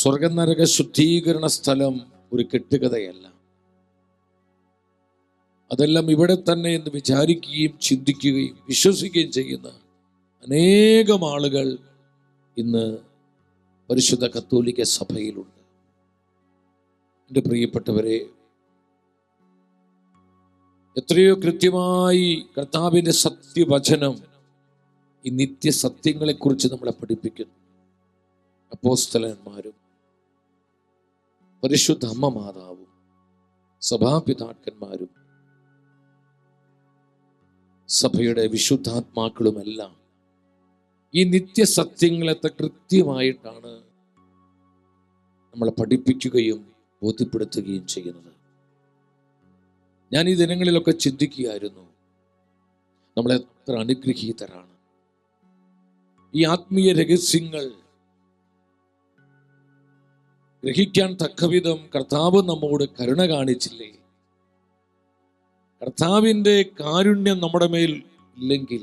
സ്വർഗനരക ശുദ്ധീകരണ സ്ഥലം ഒരു കെട്ടുകഥയല്ല. അതെല്ലാം ഇവിടെ തന്നെ എന്ന് വിചാരിക്കുകയും ചിന്തിക്കുകയും വിശ്വസിക്കുകയും ചെയ്യുന്ന അനേകം ആളുകൾ ഇന്ന് പരിശുദ്ധ കത്തോലിക്ക സഭയിലുണ്ട്. എൻ്റെ പ്രിയപ്പെട്ടവരെ, എത്രയോ കൃത്യമായി കർത്താവിൻ്റെ സത്യവചനം ഈ നിത്യസത്യങ്ങളെക്കുറിച്ച് നമ്മളെ പഠിപ്പിക്കുന്നു. അപ്പോസ്തലന്മാരും പരിശുദ്ധ അമ്മ മാതാവും സഭാപിതാക്കന്മാരും സഭയുടെ വിശുദ്ധാത്മാക്കളുമെല്ലാം ഈ നിത്യസത്യങ്ങളെ കൃത്യമായിട്ടാണ് നമ്മളെ പഠിപ്പിക്കുകയും ബോധ്യപ്പെടുത്തുകയും ചെയ്യുന്നത്. ഞാൻ ഈ ദിനങ്ങളിലൊക്കെ ചിന്തിക്കുകയായിരുന്നു, നമ്മളെത്ര അനുഗ്രഹീതരാണ്. ഈ ആത്മീയ രഹസ്യങ്ങൾ ഗ്രഹിക്കാൻ തക്കവിധം കർത്താവ് നമ്മോട് കരുണ കാണിച്ചില്ലേ? കർത്താവിൻ്റെ കാരുണ്യം നമ്മുടെ മേൽ ഇല്ലെങ്കിൽ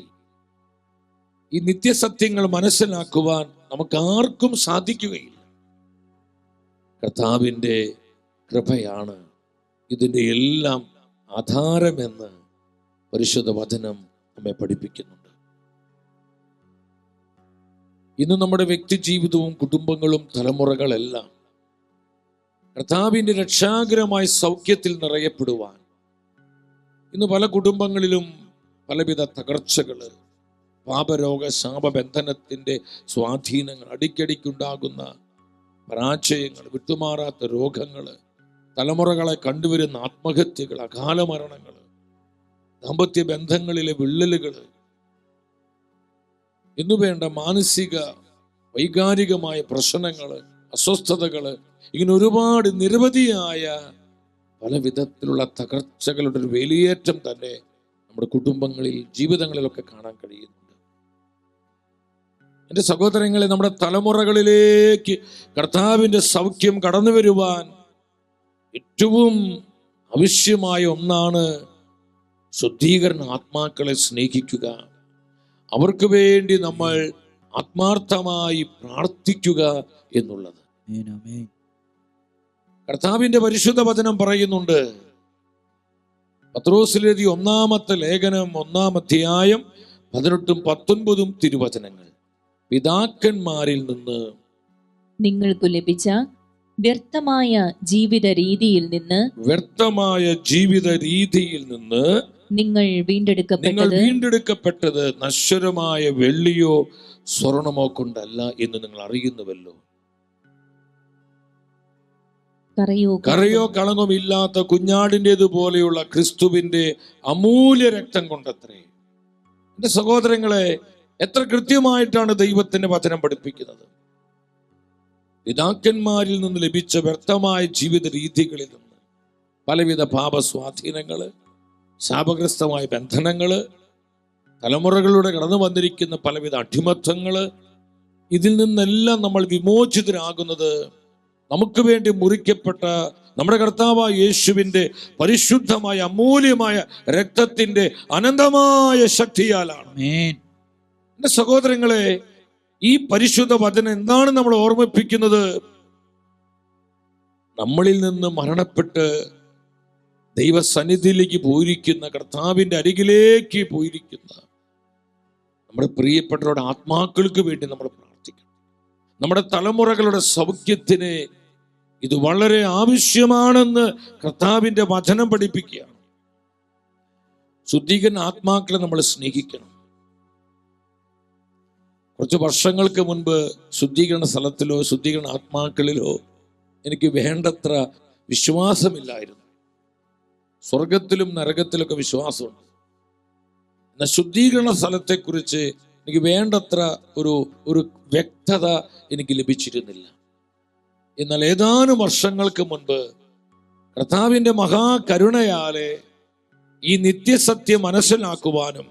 ഈ നിത്യസത്യങ്ങൾ മനസ്സിലാക്കുവാൻ നമുക്ക് ആർക്കും സാധിക്കുകയില്ല. കർത്താവിൻ്റെ കൃപയാണ് ഇതിൻ്റെ എല്ലാം ആധാരമെന്ന് പരിശുദ്ധ വചനം നമ്മെ പഠിപ്പിക്കുന്നുണ്ട്. ഇന്ന് നമ്മുടെ വ്യക്തി ജീവിതവും കുടുംബങ്ങളും തലമുറകളെല്ലാം കർത്താവിൻ്റെ രക്ഷാകരമായ സൗഖ്യത്തിൽ നിറയപ്പെടുവാൻ ഇന്ന് പല കുടുംബങ്ങളിലും പലവിധ തകർച്ചകൾ, പാപരോഗ ശാപബന്ധനത്തിൻ്റെ സ്വാധീനങ്ങൾ, അടിക്കടിക്കുണ്ടാകുന്ന പരാജയങ്ങൾ, വിട്ടുമാറാത്ത രോഗങ്ങൾ, തലമുറകളെ കണ്ടുവരുന്ന ആത്മഹത്യകൾ, അകാല മരണങ്ങൾ, ദാമ്പത്യ ബന്ധങ്ങളിലെ വിള്ളലുകൾ എന്നുവേണ്ട മാനസിക വൈകാരികമായ പ്രശ്നങ്ങൾ, അസ്വസ്ഥതകൾ, ഇങ്ങനെ ഒരുപാട് നിരവധിയായ പല വിധത്തിലുള്ള തകർച്ചകളുടെ ഒരു വേലിയേറ്റം തന്നെ നമ്മുടെ കുടുംബങ്ങളിൽ, ജീവിതങ്ങളിലൊക്കെ കാണാൻ കഴിയുന്നുണ്ട്. എൻ്റെ സഹോദരങ്ങളെ, നമ്മുടെ തലമുറകളിലേക്ക് കർത്താവിൻ്റെ സൗഖ്യം കടന്നു വരുവാൻ ഏറ്റവും ആവശ്യമായ ഒന്നാണ് ശുദ്ധീകരണ ആത്മാക്കളെ സ്നേഹിക്കുക. അവർക്ക് വേണ്ടി നമ്മൾ ആത്മാർത്ഥമായി പ്രാർത്ഥിക്കുക എന്നുള്ളത്. കർത്താവിന്റെ പരിശുദ്ധ വചനം പറയുന്നുണ്ട്. പത്രോസിലെഴുതി 1-ാമത്തെ ലേഖനം 1-ാം അധ്യായം 18-19 തിരുവചനങ്ങൾ. പിതാക്കന്മാരിൽ നിന്ന് നിങ്ങൾക്ക് ലഭിച്ച വ്യർത്ഥമായ ജീവിത രീതിയിൽ നിന്ന് നിങ്ങൾ വീണ്ടെടുക്കപ്പെട്ടത് നശ്വരമായ വെള്ളിയോ സ്വർണമോ കൊണ്ടല്ല എന്ന് നിങ്ങൾ അറിയുന്നുവല്ലോ. കറയോ കളങ്കോ ഇല്ലാത്ത കുഞ്ഞാടിൻ്റെതുപോലെയുള്ള ക്രിസ്തുവിന്റെ അമൂല്യ രക്തം കൊണ്ടത്രേ. എന്റെ സഹോദരങ്ങളെ, എത്ര കൃത്യമായിട്ടാണ് ദൈവത്തിന്റെ വചനം പഠിപ്പിക്കുന്നത്. പിതാക്കന്മാരിൽ നിന്ന് ലഭിച്ച വ്യർത്ഥമായ ജീവിത രീതികളിൽ നിന്ന് പലവിധ പാപസ്വാധീനങ്ങള്, ശാപഗ്രസ്തമായ ബന്ധനങ്ങള്, തലമുറകളിലൂടെ കടന്നു വന്നിരിക്കുന്ന പലവിധ അടിമത്വങ്ങള്, ഇതിൽ നിന്നെല്ലാം നമ്മൾ വിമോചിതരാകുന്നത് നമുക്ക് വേണ്ടി മുറിക്കപ്പെട്ട നമ്മുടെ കർത്താവായ യേശുവിന്റെ പരിശുദ്ധമായ അമൂല്യമായ രക്തത്തിന്റെ അനന്തമായ ശക്തിയാലാണ്. എന്റെ സഹോദരങ്ങളെ, ഈ പരിശുദ്ധ വചനം എന്താണ് നമ്മൾ ഓർമ്മിപ്പിക്കുന്നത്? നമ്മളിൽ നിന്ന് മരണപ്പെട്ട് ദൈവസന്നിധിയിലേക്ക് പോയിരിക്കുന്ന, കർത്താവിന്റെ അരികിലേക്ക് പോയിരിക്കുന്ന നമ്മുടെ പ്രിയപ്പെട്ടവരുടെ ആത്മാക്കൾക്ക് വേണ്ടി നമ്മൾ പ്രാർത്ഥിക്കണം. നമ്മുടെ തലമുറകളുടെ സൗഖ്യത്തിന് ഇത് വളരെ ആവശ്യമാണെന്ന് കർത്താവിന്റെ വചനം പഠിപ്പിക്കുകയാണ്. ശുദ്ധീകരണ ആത്മാക്കളെ നമ്മൾ സ്നേഹിക്കണം. കുറച്ച് വർഷങ്ങൾക്ക് മുൻപ് ശുദ്ധീകരണ സ്ഥലത്തിലോ ശുദ്ധീകരണ ആത്മാക്കളിലോ എനിക്ക് വേണ്ടത്ര വിശ്വാസമില്ലായിരുന്നു. സ്വർഗത്തിലും നരകത്തിലൊക്കെ വിശ്വാസമുണ്ട്. എന്നാൽ ശുദ്ധീകരണ സ്ഥലത്തെക്കുറിച്ച് എനിക്ക് വേണ്ടത്ര ഒരു വ്യക്തത എനിക്ക് ലഭിച്ചിരുന്നില്ല. എന്നാൽ ഏതാനും വർഷങ്ങൾക്ക് മുൻപ് കർത്താവിന്റെ മഹാകരുണയാലെ ഈ നിത്യസത്യം മനസ്സിലാക്കുവാനും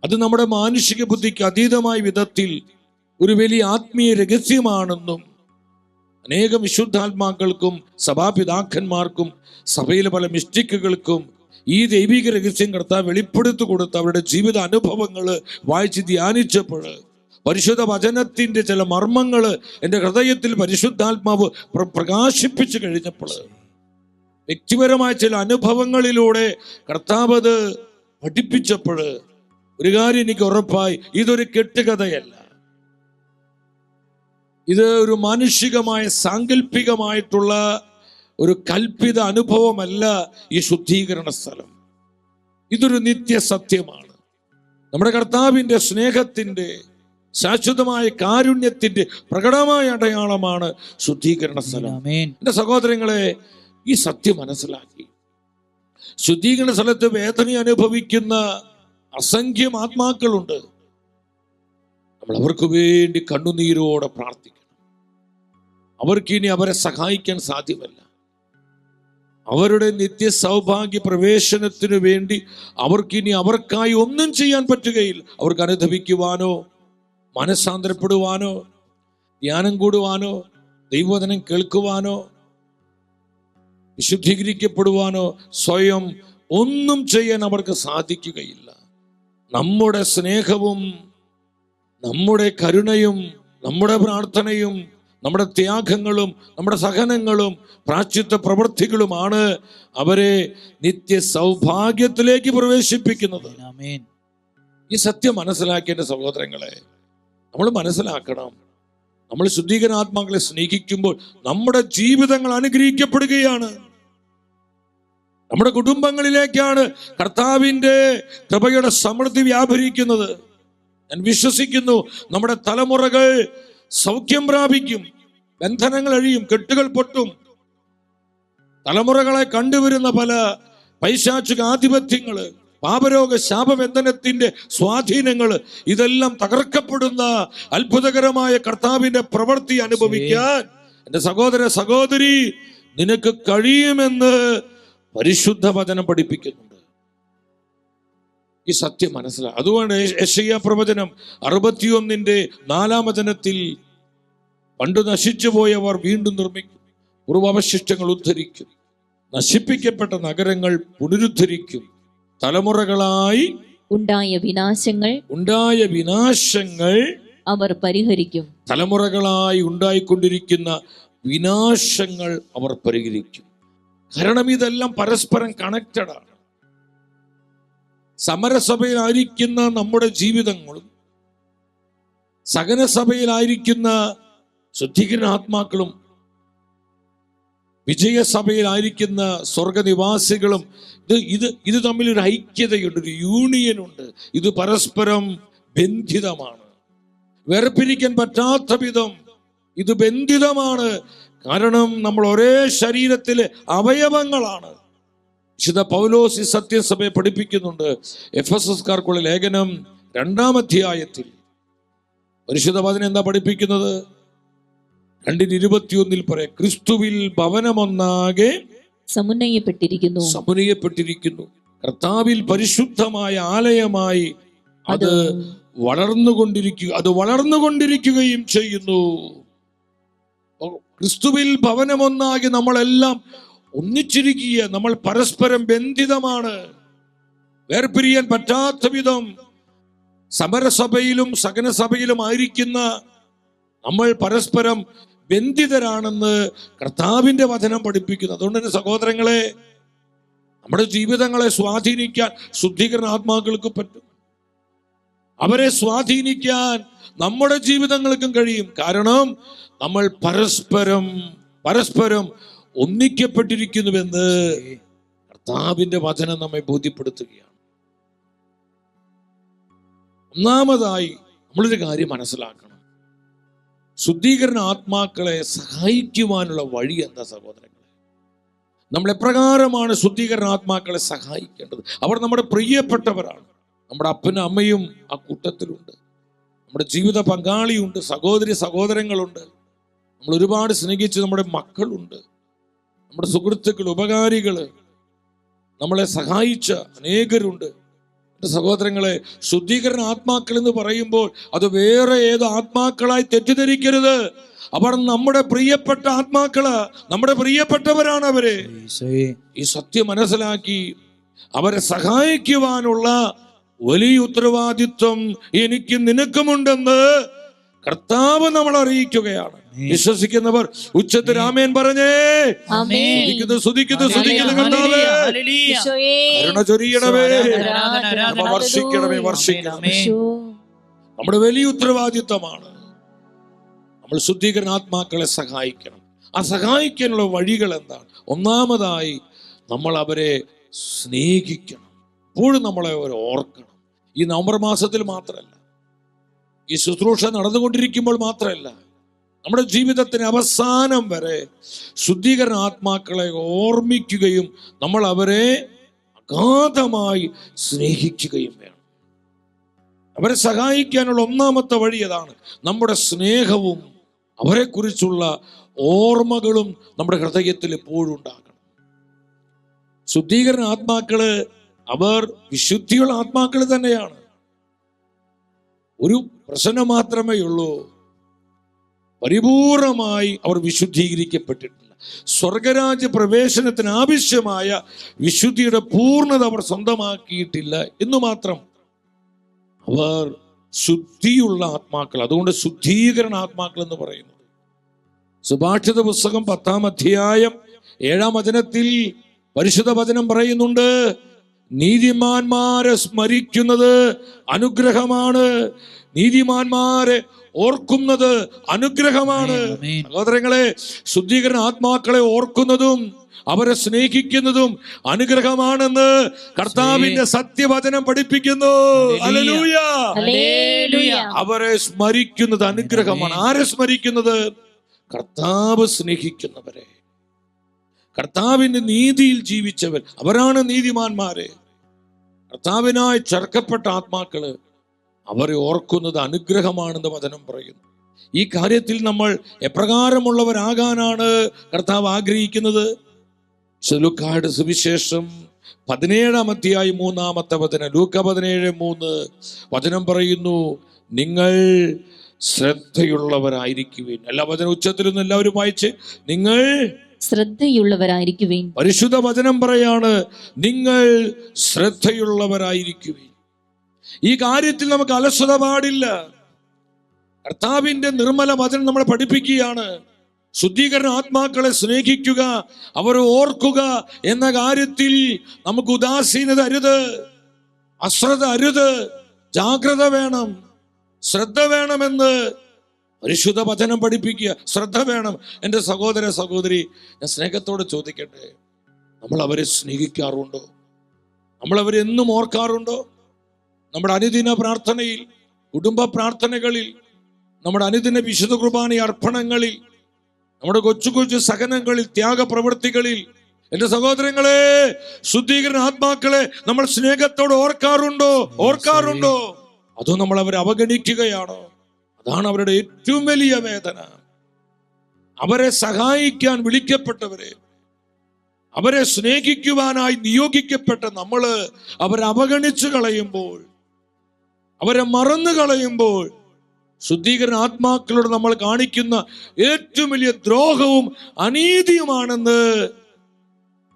അത് നമ്മുടെ മാനുഷിക ബുദ്ധിക്ക് അതീതമായ വിധത്തിൽ ഒരു വലിയ ആത്മീയ രഹസ്യമാണെന്നും അനേകം വിശുദ്ധാത്മാക്കൾക്കും സഭാപിതാക്കന്മാർക്കും സഭയിലെ പല മിസ്റ്റിക്കുകൾക്കും ഈ ദൈവിക രഹസ്യം കർത്താവ് വെളിപ്പെടുത്തി കൊടുത്ത് അവരുടെ ജീവിത അനുഭവങ്ങൾ വായിച്ച് ധ്യാനിച്ചപ്പോൾ പരിശുദ്ധ വചനത്തിന്റെ ചില മർമ്മങ്ങൾ എൻ്റെ ഹൃദയത്തിൽ പരിശുദ്ധാത്മാവ് പ്രകാശിപ്പിച്ചു കഴിഞ്ഞപ്പോൾ, വ്യക്തിപരമായ ചില അനുഭവങ്ങളിലൂടെ കർത്താവ് അത് പഠിപ്പിച്ചപ്പോൾ ഒരു കാര്യം എനിക്ക് ഉറപ്പായി, ഇതൊരു കെട്ടുകഥയല്ല, ഇത് ഒരു മാനുഷികമായ സാങ്കല്പികമായിട്ടുള്ള ഒരു കൽപ്പിത അനുഭവമല്ല. ഈ ശുദ്ധീകരണ സ്ഥലം ഇതൊരു നിത്യസത്യമാണ്. നമ്മുടെ കർത്താവിൻ്റെ സ്നേഹത്തിൻ്റെ, ശാശ്വതമായ കാരുണ്യത്തിന്റെ പ്രകടമായ അടയാളമാണ് ശുദ്ധീകരണ സ്ഥലം. എൻ്റെ സഹോദരങ്ങളെ, ഈ സത്യം മനസ്സിലാക്കി ശുദ്ധീകരണ സ്ഥലത്ത് വേദന അനുഭവിക്കുന്ന അസംഖ്യം ആത്മാക്കളുണ്ട്. നമ്മൾ അവർക്ക് വേണ്ടി കണ്ണുനീരോടെ പ്രാർത്ഥിക്കണം. അവർക്ക് ഇനി അവരെ സഹായിക്കാൻ സാധ്യമല്ല. അവരുടെ നിത്യ സൗഭാഗ്യ പ്രവേശനത്തിനു വേണ്ടി അവർക്കിനി അവർക്കായി ഒന്നും ചെയ്യാൻ പറ്റുകയില്ല. അവർക്ക് അനുഭവിക്കുവാനോ, മനസ്സാന്തരപ്പെടുവാനോ, ധ്യാനം കൂടുവാനോ, ദൈവവചനം കേൾക്കുവാനോ, വിശുദ്ധീകരിക്കപ്പെടുവാനോ സ്വയം ഒന്നും ചെയ്യാൻ അവർക്ക് സാധിക്കുകയില്ല. നമ്മുടെ സ്നേഹവും നമ്മുടെ കരുണയും നമ്മുടെ പ്രാർത്ഥനയും നമ്മുടെ ത്യാഗങ്ങളും നമ്മുടെ സഹനങ്ങളും പ്രായശ്ചിത്ത പ്രവൃത്തികളുമാണ് അവരെ നിത്യ സൗഭാഗ്യത്തിലേക്ക് പ്രവേശിപ്പിക്കുന്നത്. ഈ സത്യം മനസ്സിലാക്കിയ സഹോദരങ്ങളെ, നമ്മൾ മനസ്സിലാക്കണം, നമ്മൾ ശുദ്ധീകരണാത്മാക്കളെ സ്നേഹിക്കുമ്പോൾ നമ്മുടെ ജീവിതങ്ങൾ അനുഗ്രഹിക്കപ്പെടുകയാണ്. നമ്മുടെ കുടുംബങ്ങളിലേക്കാണ് കർത്താവിൻ്റെ കൃപയുടെ സമൃദ്ധി വ്യാപരിക്കുന്നത്. ഞാൻ വിശ്വസിക്കുന്നു, നമ്മുടെ തലമുറകൾ സൗഖ്യം പ്രാപിക്കും, ബന്ധനങ്ങൾ അഴിയും, കെട്ടുകൾ പൊട്ടും. തലമുറകളെ കണ്ടുവരുന്ന പല പൈശാചിക ആധിപത്യങ്ങള്, പാപരോഗ ശാപബന്ധനത്തിന്റെ സ്വാധീനങ്ങൾ, ഇതെല്ലാം തകർക്കപ്പെടുന്ന അത്ഭുതകരമായ കർത്താവിന്റെ പ്രവൃത്തി അനുഭവിക്കാൻ എൻ്റെ സഹോദര സഹോദരി നിനക്ക് കഴിയുമെന്ന് പരിശുദ്ധ വചനം പഠിപ്പിക്കുന്നുണ്ട്. ഈ സത്യം മനസ്സിലാക്കുക. അതുകൊണ്ട് യെശയ്യാ പ്രവചനം 61:4 വചനത്തിൽ പണ്ട് നശിച്ചുപോയവർ വീണ്ടും നിർമ്മിക്കും, പൂർവാവശിഷ്ടങ്ങൾ ഉദ്ധരിക്കും, നശിപ്പിക്കപ്പെട്ട നഗരങ്ങൾ പുനരുദ്ധരിക്കും, തലമുറകളായി ഉണ്ടായ വിനാശങ്ങൾ അവർ പരിഹരിക്കും. തലമുറകളായി ഉണ്ടായിക്കൊണ്ടിരിക്കുന്ന വിനാശങ്ങൾ അവർ പരിഹരിക്കും. കാരണം ഇതെല്ലാം പരസ്പരം കണക്റ്റഡ് ആണ്. സമരസഭയിലായിരിക്കുന്ന നമ്മുടെ ജീവിതങ്ങളും സഹനസഭയിലായിരിക്കുന്ന ശുദ്ധീകരണാത്മാക്കളും വിജയസഭയിലായിരിക്കുന്ന സ്വർഗനിവാസികളും ഇത് തമ്മിൽ ഒരു ഐക്യതയുണ്ട്, ഒരു യൂണിയനുണ്ട്. ഇത് പരസ്പരം ബന്ധിതമാണ്, വേർപിരിക്കാൻ പറ്റാത്ത വിധം ഇത് ബന്ധിതമാണ്. കാരണം നമ്മൾ ഒരേ ശരീരത്തിലെ അവയവങ്ങളാണ്. വിശുദ്ധ പൗലോസ് ഈ സത്യസഭയെ പഠിപ്പിക്കുന്നുണ്ട്. എഫെസസ്കാർക്കുള്ള ലേഖനം 2-ാം അധ്യായത്തിൽ പരിശുദ്ധ വചനം എന്താ പഠിപ്പിക്കുന്നത്? 2:21 പറയാം, ക്രിസ്തുവിൽ ഭവനമൊന്നാകെ സമുന്നയപ്പെട്ടിരിക്കുന്നു, കർത്താവിൽ പരിശുദ്ധമായ ആലയമായി അത് വളർന്നുകൊണ്ടിരിക്കുകയും ചെയ്യുന്നു. ക്രിസ്തുവിൽ ഭവനമൊന്നാകെ നമ്മളെല്ലാം ഒന്നിച്ചിരിക്കുക, നമ്മൾ പരസ്പരം ബന്ധിതമാണ്, വേർപിരിയാൻ പറ്റാത്ത വിധം സമരസഭയിലും സഹനസഭയിലും ആയിരിക്കുന്ന നമ്മൾ പരസ്പരം ബന്ധിതരാണെന്ന് കർത്താവിന്റെ വചനം പഠിപ്പിക്കുന്നു. അതുകൊണ്ട് തന്നെ സഹോദരങ്ങളെ, നമ്മുടെ ജീവിതങ്ങളെ സ്വാധീനിക്കാൻ ശുദ്ധീകരണ ആത്മാക്കൾക്ക് പറ്റും. അവരെ സ്വാധീനിക്കാൻ നമ്മുടെ ജീവിതങ്ങൾക്കും കഴിയും. കാരണം നമ്മൾ പരസ്പരം ഒന്നിക്കപ്പെട്ടിരിക്കുന്നുവെന്ന് കർത്താവിന്റെ വചനം നമ്മെ ബോധ്യപ്പെടുത്തുകയാണ്. ഒന്നാമതായി നമ്മളൊരു കാര്യം മനസ്സിലാക്കണം, ശുദ്ധീകരണ ആത്മാക്കളെ സഹായിക്കുവാനുള്ള വഴി എന്താ സഹോദരങ്ങളെ? നമ്മൾ എപ്രകാരമാണ് ശുദ്ധീകരണ ആത്മാക്കളെ സഹായിക്കേണ്ടത്? അവർ നമ്മുടെ പ്രിയപ്പെട്ടവരാണ്. നമ്മുടെ അപ്പനും അമ്മയും ആ കൂട്ടത്തിലുണ്ട്, നമ്മുടെ ജീവിത പങ്കാളിയുണ്ട്, സഹോദരങ്ങളുണ്ട്, നമ്മൾ ഒരുപാട് സ്നേഹിച്ച് നമ്മുടെ മക്കളുണ്ട്, നമ്മുടെ സുഹൃത്തുക്കൾ, ഉപകാരികള്, നമ്മളെ സഹായിച്ച അനേകരുണ്ട്. എൻ്റെ സഹോദരങ്ങളെ, ശുദ്ധീകരണ ആത്മാക്കൾ എന്ന് പറയുമ്പോൾ അത് വേറെ ഏത് ആത്മാക്കളായി തെറ്റിദ്ധരിക്കരുത്. അവർ നമ്മുടെ പ്രിയപ്പെട്ട ആത്മാക്കള്, നമ്മുടെ പ്രിയപ്പെട്ടവരാണ് അവര്. ഈ സത്യം മനസ്സിലാക്കി അവരെ സഹായിക്കുവാനുള്ള വലിയ ഉത്തരവാദിത്വം എനിക്ക് നിനക്കുമുണ്ടെന്ന് കർത്താവ് നമ്മൾ അറിയിക്കുകയാണ്. വിശ്വസിക്കുന്നവർ ഉച്ചത്തിൽ ആമേൻ പറഞ്ഞേ. സ്തുതിക്കുന്നു കർത്താവേ. കരുണ ചൊരിയണമേ, വർഷിക്കണമേ. നമ്മുടെ വലിയ ഉത്തരവാദിത്വമാണ്. നമ്മൾ ശുദ്ധീകരണാത്മാക്കളെ സഹായിക്കണം. ആ സഹായിക്കാനുള്ള വഴികൾ എന്താണ്? ഒന്നാമതായി നമ്മൾ അവരെ സ്നേഹിക്കണം. എപ്പോഴും നമ്മളെ അവർ ഓർക്കണം. ഈ നവംബർ മാസത്തിൽ മാത്രമല്ല, ഈ ശുശ്രൂഷ നടന്നുകൊണ്ടിരിക്കുമ്പോൾ മാത്രമല്ല, നമ്മുടെ ജീവിതത്തിന് അവസാനം വരെ ശുദ്ധീകരണ ആത്മാക്കളെ ഓർമ്മിക്കുകയും നമ്മൾ അവരെ അഗാധമായി സ്നേഹിക്കുകയും വേണം. അവരെ സഹായിക്കാനുള്ള ഒന്നാമത്തെ വഴി അതാണ്. നമ്മുടെ സ്നേഹവും അവരെക്കുറിച്ചുള്ള ഓർമ്മകളും നമ്മുടെ ഹൃദയത്തിൽ എപ്പോഴും ഉണ്ടാകണം. ശുദ്ധീകരണ ആത്മാക്കള് അവർ വിശുദ്ധിയുള്ള ആത്മാക്കൾ തന്നെയാണ്. ഒരു പ്രശ്നം മാത്രമേ ഉള്ളൂ, പരിപൂർണമായി അവർ വിശുദ്ധീകരിക്കപ്പെട്ടിട്ടില്ല. സ്വർഗരാജ്യ പ്രവേശനത്തിന് ആവശ്യമായ വിശുദ്ധിയുടെ പൂർണ്ണത അവർ സ്വന്തമാക്കിയിട്ടില്ല എന്ന് മാത്രം. അവർ ശുദ്ധിയുള്ള ആത്മാക്കൾ, അതുകൊണ്ട് ശുദ്ധീകരണ ആത്മാക്കൾ എന്ന് പറയുന്നത്. സുഭാഷിത പുസ്തകം 10-ാം അധ്യായം 7-ാം വചനത്തിൽ പരിശുദ്ധ വചനം പറയുന്നുണ്ട്, നീതിമാന്മാരെ സ്മരിക്കുന്നത് അനുഗ്രഹമാണ്, നീതിമാന്മാരെ ഓർക്കുന്നത് അനുഗ്രഹമാണ്. സഹോദരങ്ങളെ, ശുദ്ധീകരണ ആത്മാക്കളെ ഓർക്കുന്നതും അവരെ സ്നേഹിക്കുന്നതും അനുഗ്രഹമാണെന്ന് കർത്താവിന്റെ സത്യവചനം പഠിപ്പിക്കുന്നു. ഹല്ലേലൂയ. അവരെ സ്മരിക്കുന്നത് അനുഗ്രഹമാണ്. ആരെ സ്മരിക്കുന്നത്? കർത്താവ് സ്നേഹിക്കുന്നവരെ, കർത്താവിന്റെ നീതിയിൽ ജീവിച്ചവർ, അവരാണ് നീതിമാന്മാരെ. കർത്താവിനായി ചേർക്കപ്പെട്ട ആത്മാക്കള് അവരെ ഓർക്കുന്നത് അനുഗ്രഹമാണെന്ന് വചനം പറയുന്നു. ഈ കാര്യത്തിൽ നമ്മൾ എപ്രകാരമുള്ളവരാകാനാണ് കർത്താവ് ആഗ്രഹിക്കുന്നത്? ലൂക്കായുടെ സുവിശേഷം 17-ാം അധ്യായം 3-ാമത്തെ വചനം, ലൂക്ക 17:3 വചനം പറയുന്നു, നിങ്ങൾ ശ്രദ്ധയുള്ളവരായിരിക്കുവിൻ. എല്ലാ വചനം ഉച്ചത്തിലൊന്നും എല്ലാവരും വായിച്ച്, നിങ്ങൾ ശ്രദ്ധയുള്ളവരായിരിക്കുവിൻ. പരിശുദ്ധ വചനം പറയാണ്, നിങ്ങൾ ശ്രദ്ധയുള്ളവരായിരിക്കുവിൻ. ഈ കാര്യത്തിൽ നമുക്ക് അലസത പാടില്ല. കർത്താവിന്റെ നിർമ്മല വചനം നമ്മളെ പഠിപ്പിക്കുകയാണ്. ശുദ്ധീകരണ ആത്മാക്കളെ സ്നേഹിക്കുക, അവരെ ഓർക്കുക എന്ന കാര്യത്തിൽ നമുക്ക് ഉദാസീനത അരുത്, അശ്രദ്ധ അരുത്. ജാഗ്രത വേണം, ശ്രദ്ധ വേണമെന്ന് പരിശുദ്ധ വചനം പഠിപ്പിക്കുക. ശ്രദ്ധ വേണം. എൻ്റെ സഹോദര സഹോദരി, ഞാൻ സ്നേഹത്തോടെ ചോദിക്കട്ടെ, നമ്മൾ അവരെ സ്നേഹിക്കാറുണ്ടോ? നമ്മൾ അവരെ എന്നും ഓർക്കാറുണ്ടോ? നമ്മുടെ അനുദിന പ്രാർത്ഥനയിൽ, കുടുംബ പ്രാർത്ഥനകളിൽ, നമ്മുടെ അനുദിന വിശുദ്ധ കുർബാന അർപ്പണങ്ങളിൽ, നമ്മുടെ കൊച്ചു കൊച്ചു സഹനങ്ങളിൽ, ത്യാഗപ്രവൃത്തികളിൽ, എന്റെ സഹോദരങ്ങളെ, ശുദ്ധീകരണ ആത്മാക്കളെ നമ്മൾ സ്നേഹത്തോടെ ഓർക്കാറുണ്ടോ? അതോ നമ്മൾ അവരെ അവഗണിക്കുകയാണോ? അതാണ് അവരുടെ ഏറ്റവും വലിയ വേദന. അവരെ സഹായിക്കാൻ വിളിക്കപ്പെട്ടവരെ, അവരെ സ്നേഹിക്കുവാനായി നിയോഗിക്കപ്പെട്ട നമ്മള് അവരെ അവഗണിച്ചു കളയുമ്പോൾ, അവരെ മറന്നു കളയുമ്പോൾ, ശുദ്ധീകരണ ആത്മാക്കളോട് നമ്മൾ കാണിക്കുന്ന ഏറ്റവും വലിയ ദ്രോഹവും അനീതിയുമാണെന്ന്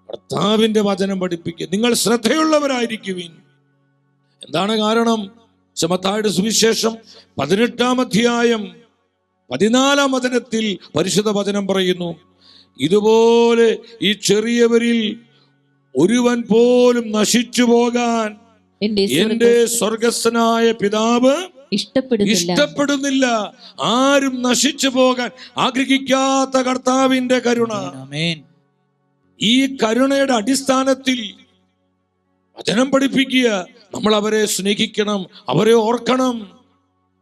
കർത്താവിന്റെ വചനം പഠിപ്പിക്കുക. നിങ്ങൾ ശ്രദ്ധയുള്ളവരായിരിക്കുവിൻ. എന്താണ് കാരണം? മത്തായിയുടെ സുവിശേഷം 18-ാം അധ്യായം 14-ാം വചനത്തിൽ പരിശുദ്ധ വചനം പറയുന്നു, ഇതുപോലെ ഈ ചെറിയവരിൽ ഒരുവൻ പോലും നശിച്ചു പോകാൻ എന്റെ സ്വർഗസ്ഥനായ പിതാവ് ഇഷ്ടപ്പെടുന്നില്ല. ആരും നശിച്ചു പോകാൻ ആഗ്രഹിക്കാത്ത കർത്താവിന്റെ കരുണ. ഈ കരുണയുടെ അടിസ്ഥാനത്തിൽ വചനം പഠിപ്പിക്കുക, നമ്മൾ അവരെ സ്നേഹിക്കണം, അവരെ ഓർക്കണം,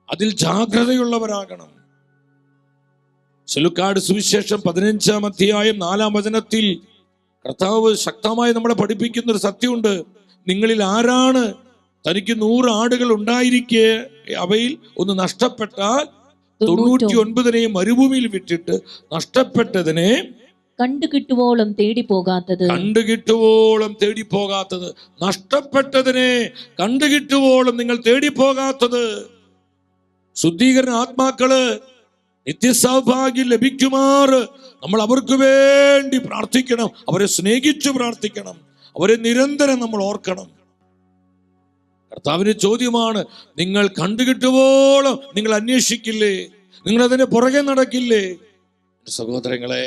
അതിൽ ജാഗ്രതയുള്ളവരാകണം. ലൂക്കായുടെ സുവിശേഷം 15-ാം അധ്യായം 4-ാം വചനത്തിൽ കർത്താവ് ശക്തമായി നമ്മളെ പഠിപ്പിക്കുന്ന ഒരു സത്യമുണ്ട്. നിങ്ങളിൽ ആരാണ് തനിക്ക് 100 ആടുകൾ ഉണ്ടായിരിക്കെ അവയിൽ ഒന്ന് നഷ്ടപ്പെട്ടാൽ 99 മരുഭൂമിയിൽ വിട്ടിട്ട് നഷ്ടപ്പെട്ടതിനെ കണ്ടുകിട്ടുവോളം തേടി പോകാത്തത്, നഷ്ടപ്പെട്ടതിനെ കണ്ടുകിട്ടുവോളം നിങ്ങൾ തേടി പോകാത്തത്. ശുദ്ധീകരണ ആത്മാക്കള് നിത്യസൗഭാഗ്യം ലഭിക്കുമാറ് നമ്മൾ അവർക്ക് വേണ്ടി പ്രാർത്ഥിക്കണം, അവരെ സ്നേഹിച്ചു പ്രാർത്ഥിക്കണം, അവരെ നിരന്തരം നമ്മൾ ഓർക്കണം. കർത്താവിന്റെ ചോദ്യമാണ്, നിങ്ങൾ കണ്ടുകിട്ടുവോളം നിങ്ങൾ അന്വേഷിക്കില്ലേ? നിങ്ങൾ അതിന് പുറകെ നടക്കില്ലേ? സഹോദരങ്ങളെ,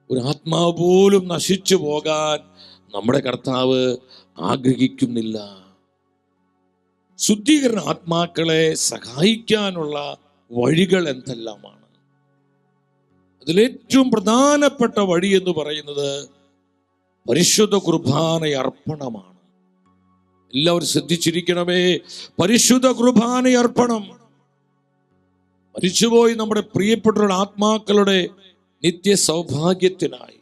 ഒരു ആത്മാവ് പോലും നശിച്ചു പോകാൻ നമ്മുടെ കർത്താവ് ആഗ്രഹിക്കുന്നില്ല. ശുദ്ധീകരണ ആത്മാക്കളെ സഹായിക്കാനുള്ള വഴികൾ എന്തെല്ലാമാണ്? അതിലേറ്റവും പ്രധാനപ്പെട്ട വഴി എന്ന് പറയുന്നത് പരിശുദ്ധ കുർബാന അർപ്പണമാണ്. എല്ലാവരും ശ്രദ്ധിച്ചിരിക്കണമേ, പരിശുദ്ധ കുർബാന അർപ്പണം. മരിച്ചുപോയി നമ്മുടെ പ്രിയപ്പെട്ട ആത്മാക്കളുടെ നിത്യ സൗഭാഗ്യത്തിനായി,